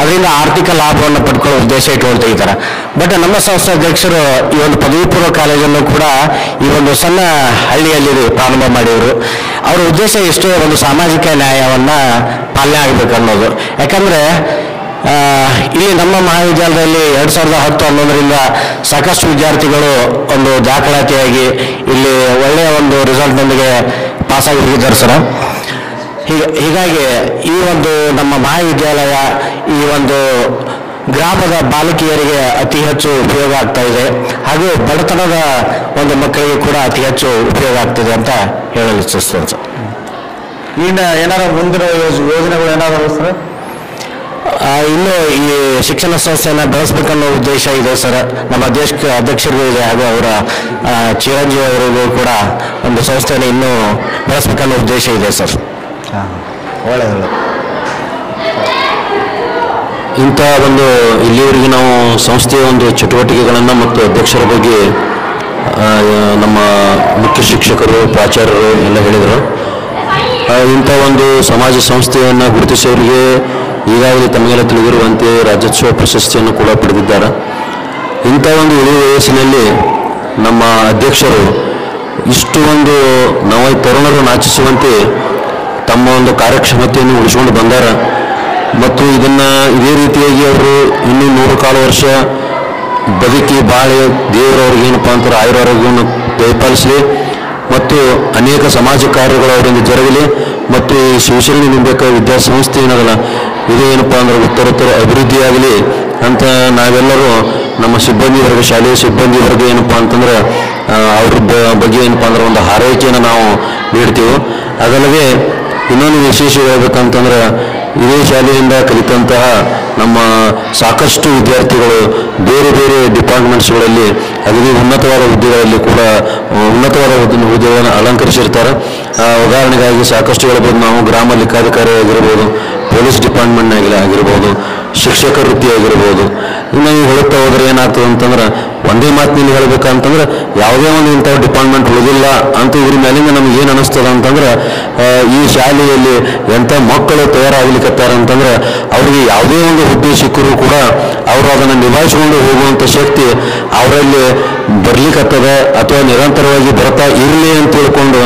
ಅದರಿಂದ ಆರ್ಥಿಕ ಲಾಭವನ್ನು ಪಡ್ಕೊಳ್ಳೋ ಉದ್ದೇಶ ಇಟ್ಕೊಂಡು ತೆಗಿತಾರೆ. ಬಟ್ ನಮ್ಮ ಸಂಸ್ಥೆ ಅಧ್ಯಕ್ಷರು ಈ ಒಂದು ಪದವಿ ಪೂರ್ವ ಕಾಲೇಜನ್ನು ಕೂಡ ಈ ಒಂದು ಸಣ್ಣ ಹಳ್ಳಿಯಲ್ಲಿ ಪ್ರಾರಂಭ ಮಾಡಿದರು. ಅವರ ಉದ್ದೇಶ ಎಷ್ಟೇ ಒಂದು ಸಾಮಾಜಿಕ ನ್ಯಾಯವನ್ನು ಪಾಲನೆ ಆಗಬೇಕು ಅನ್ನೋದು. ಯಾಕಂದರೆ ಇಲ್ಲಿ ನಮ್ಮ ಮಹಾವಿದ್ಯಾಲಯದಲ್ಲಿ 2010-11ರಿಂದ ಸಾಕಷ್ಟು ವಿದ್ಯಾರ್ಥಿಗಳು ಒಂದು ದಾಖಲಾತಿಯಾಗಿ ಇಲ್ಲಿ ಒಳ್ಳೆಯ ಒಂದು ರಿಸಲ್ಟ್ನೊಂದಿಗೆ ಪಾಸಾಗಿ ಹೋಗಿದ್ದಾರೆ ಸರ್. ಹೀಗಾಗಿ ಈ ಒಂದು ನಮ್ಮ ಮಹಾವಿದ್ಯಾಲಯ ಈ ಒಂದು ಗ್ರಾಮದ ಬಾಲಕಿಯರಿಗೆ ಅತಿ ಹೆಚ್ಚು ಉಪಯೋಗ ಆಗ್ತಾ ಇದೆ. ಹಾಗೂ ಬಡತನದ ಒಂದು ಮಕ್ಕಳಿಗೆ ಕೂಡ ಅತಿ ಹೆಚ್ಚು ಉಪಯೋಗ ಆಗ್ತಿದೆ ಅಂತ ಹೇಳಲು ಇಚ್ಛಿಸ್ತೇನೆ ಸರ್. ಇನ್ನು ಏನಾದ್ರು ಮುಂದಿನ ಯೋಜನೆಗಳು ಏನಾದರೂ ಸರ್? ಇನ್ನು ಈ ಶಿಕ್ಷಣ ಸಂಸ್ಥೆಯನ್ನು ಬೆಳೆಸಬೇಕನ್ನೋ ಉದ್ದೇಶ ಇದೆ ಸರ್. ನಮ್ಮ ಅಧ್ಯಕ್ಷರಿಗೂ ಇದೆ, ಹಾಗೂ ಅವರ ಚಿರಂಜೀವಿ ಅವರಿಗೂ ಕೂಡ ಒಂದು ಸಂಸ್ಥೆಯನ್ನು ಇನ್ನೂ ಬೆಳೆಸಬೇಕನ್ನೋ ಉದ್ದೇಶ ಇದೆ ಸರ್. ಒಳ್ಳೆಯದು. ಇಂಥ ಒಂದು ಇಲ್ಲಿವರೆಗೆ ನಾವು ಸಂಸ್ಥೆಯ ಒಂದು ಚಟುವಟಿಕೆಗಳನ್ನು ಮತ್ತು ಅಧ್ಯಕ್ಷರ ಬಗ್ಗೆ ನಮ್ಮ ಮುಖ್ಯ ಶಿಕ್ಷಕರು, ಪ್ರಾಚಾರ್ಯರು ಎಲ್ಲ ಹೇಳಿದರು. ಇಂಥ ಒಂದು ಸಮಾಜ ಸಂಸ್ಥೆಯನ್ನು ಗುರುತಿಸೋರಿಗೆ ಈಗಾಗಲೇ ತಮಗೆಲ್ಲ ತಿಳಿದಿರುವಂತೆ ರಾಜ್ಯೋತ್ಸವ ಪ್ರಶಸ್ತಿಯನ್ನು ಕೂಡ ಪಡೆದಿದ್ದಾರೆ. ಇಂಥ ಒಂದು ಇಳಿ ವಯಸ್ಸಿನಲ್ಲಿ ನಮ್ಮ ಅಧ್ಯಕ್ಷರು ಇಷ್ಟು ಒಂದು ತರುಣರು ನಾಚಿಸುವಂತೆ ತಮ್ಮ ಒಂದು ಕಾರ್ಯಕ್ಷಮತೆಯನ್ನು ಉಳಿಸಿಕೊಂಡು ಬಂದಾರ. ಮತ್ತು ಇದನ್ನು ಇದೇ ರೀತಿಯಾಗಿ ಅವರು ಇನ್ನೂ 100 ಕಾಲ ವರ್ಷ ಬದುಕಿ ಬಾಳೆ ದೇವರವ್ರಿಗೆ ಏನಪ್ಪ ಅಂತಾರೆ ಆಯುರಾರೋಗ್ಯವನ್ನು ದಯಪಾಲಿಸಲಿ ಮತ್ತು ಅನೇಕ ಸಮಾಜ ಕಾರ್ಯಗಳು ಅವರಿಂದ ಜರಗಲಿ. ಮತ್ತು ಈ ಶಿವಶರಣಿ ನಿಂಬೆಕ ವಿದ್ಯಾಸಂಸ್ಥೆ ಏನದಲ್ಲ ಇದು ಏನಪ್ಪ ಅಂದ್ರೆ ಉತ್ತರೋತ್ತರ ಅಭಿವೃದ್ಧಿಯಾಗಲಿ ಅಂತ ನಾವೆಲ್ಲರೂ ನಮ್ಮ ಸಿಬ್ಬಂದಿ ವರ್ಗ, ಶಾಲೆಯ ಸಿಬ್ಬಂದಿ ವರ್ಗ ಏನಪ್ಪ ಅಂತಂದ್ರೆ ಅವ್ರ ಬಗ್ಗೆ ಏನಪ್ಪ ಅಂದ್ರೆ ಒಂದು ಹಾರೈಕೆಯನ್ನು ನಾವು ನೀಡ್ತೀವಿ. ಅದಲ್ಲದೆ ಇನ್ನೊಂದು ವಿಶೇಷ ಹೇಳ್ಬೇಕಂತಂದ್ರೆ ಇದೇ ಶಾಲೆಯಿಂದ ಕಲಿತಂತಹ ನಮ್ಮ ಸಾಕಷ್ಟು ವಿದ್ಯಾರ್ಥಿಗಳು ಬೇರೆ ಬೇರೆ ಡಿಪಾರ್ಟ್ಮೆಂಟ್ಸ್ಗಳಲ್ಲಿ ಅಗದಿ ಉನ್ನತವಾದ ಹುದ್ದೆಗಳಲ್ಲಿ ಕೂಡ ಉನ್ನತವಾದ ಹುದ್ದೆಗಳನ್ನು ಅಲಂಕರಿಸಿರ್ತಾರೆ. ಉದಾಹರಣೆಗಾಗಿ ಸಾಕಷ್ಟು ಹೇಳ್ಬೋದು ನಾವು ಗ್ರಾಮ ಲೆಕ್ಕಾಧಿಕಾರಿ ಆಗಿರ್ಬೋದು, ಪೊಲೀಸ್ ಡಿಪಾರ್ಟ್ಮೆಂಟ್ನಾಗಿ ಆಗಿರ್ಬೋದು, ಶಿಕ್ಷಕ ವೃತ್ತಿ ಆಗಿರ್ಬೋದು. ಇನ್ನು ನೀವು ಹೇಳುತ್ತಾ ಹೋದ್ರೆ ಏನಾಗ್ತದೆ ಅಂತಂದ್ರೆ ಒಂದೇ ಮಾತಿನಲ್ಲಿ ಹೇಳ್ಬೇಕಂತಂದ್ರೆ ಯಾವುದೇ ಒಂದು ಇಂಥ ಡಿಪಾರ್ಟ್ಮೆಂಟ್ ಉಳಿದಿಲ್ಲ ಅಂತ ಇದ್ರ ಮೇಲಿಂದ ನಮ್ಗೆ ಏನು ಅನ್ನಿಸ್ತದೆ ಅಂತಂದ್ರೆ ಈ ಶಾಲೆಯಲ್ಲಿ ಎಂಥ ಮಕ್ಕಳು ತಯಾರಾಗಲಿಕ್ಕತ್ತಾರೆ ಅಂತಂದ್ರೆ ಅವ್ರಿಗೆ ಯಾವುದೇ ಒಂದು ಹುದ್ದೆ ಸಿಕ್ಕರೂ ಕೂಡ ಅವರು ಅದನ್ನು ನಿಭಾಯಿಸಿಕೊಂಡು ಹೋಗುವಂಥ ಶಕ್ತಿ ಅವರಲ್ಲಿ ಬರ್ಲಿಕ್ಕತ್ತದೆ ಅಥವಾ ನಿರಂತರವಾಗಿ ಬರ್ತಾ ಇರಲಿ ಅಂತ ತಿಳ್ಕೊಂಡು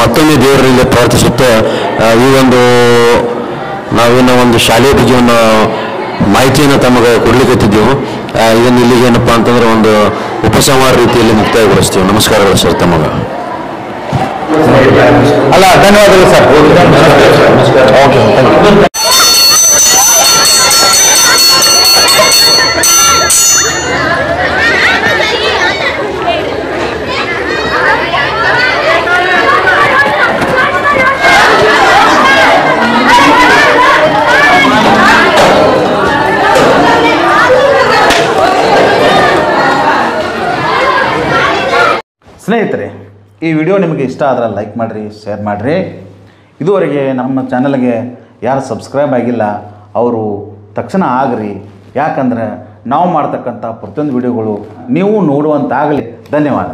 ಮತ್ತೊಮ್ಮೆ ದೇವರಲ್ಲಿ ಪ್ರಾರ್ಥಿಸುತ್ತಾ ಈ ಒಂದು ನಾವೇನೋ ಒಂದು ಶಾಲೆಯ ಬಗ್ಗೆ ಒಂದು ಮಾಹಿತಿಯನ್ನು ತಮಗೆ ಕೊಡ್ಲಿಕ್ಕತ್ತಿದ್ದೆವು. ಇದನ್ನು ಇಲ್ಲಿಗೆ ಏನಪ್ಪ ಅಂತಂದ್ರೆ ಒಂದು ಉಪಸಂಹಾರ ರೀತಿಯಲ್ಲಿ ಮುಕ್ತಾಯಗೊಳಿಸ್ತೀವಿ. ನಮಸ್ಕಾರಗಳು ಸರ್ ತಮಗೆ. ಅಲ್ಲ, ಧನ್ಯವಾದಗಳು ಸರ್. ಓಕೆ, ಸ್ನೇಹಿತರೆ, ಈ ವಿಡಿಯೋ ನಿಮಗೆ ಇಷ್ಟ ಆದ್ರೆ ಲೈಕ್ ಮಾಡಿರಿ, ಶೇರ್ ಮಾಡಿರಿ. ಇದುವರೆಗೆ ನಮ್ಮ ಚಾನಲ್ಗೆ ಯಾರು ಸಬ್ಸ್ಕ್ರೈಬ್ ಆಗಿಲ್ಲ ಅವರು ತಕ್ಷಣ ಆಗ್ರಿ. ಯಾಕಂದ್ರೆ ನಾವು ಮಾಡ್ತಕ್ಕಂಥ ಪ್ರತಿಯೊಂದು ವಿಡಿಯೋಗಳು ನೀವು ನೋಡುವಂತಾಗಲಿ. ಧನ್ಯವಾದ.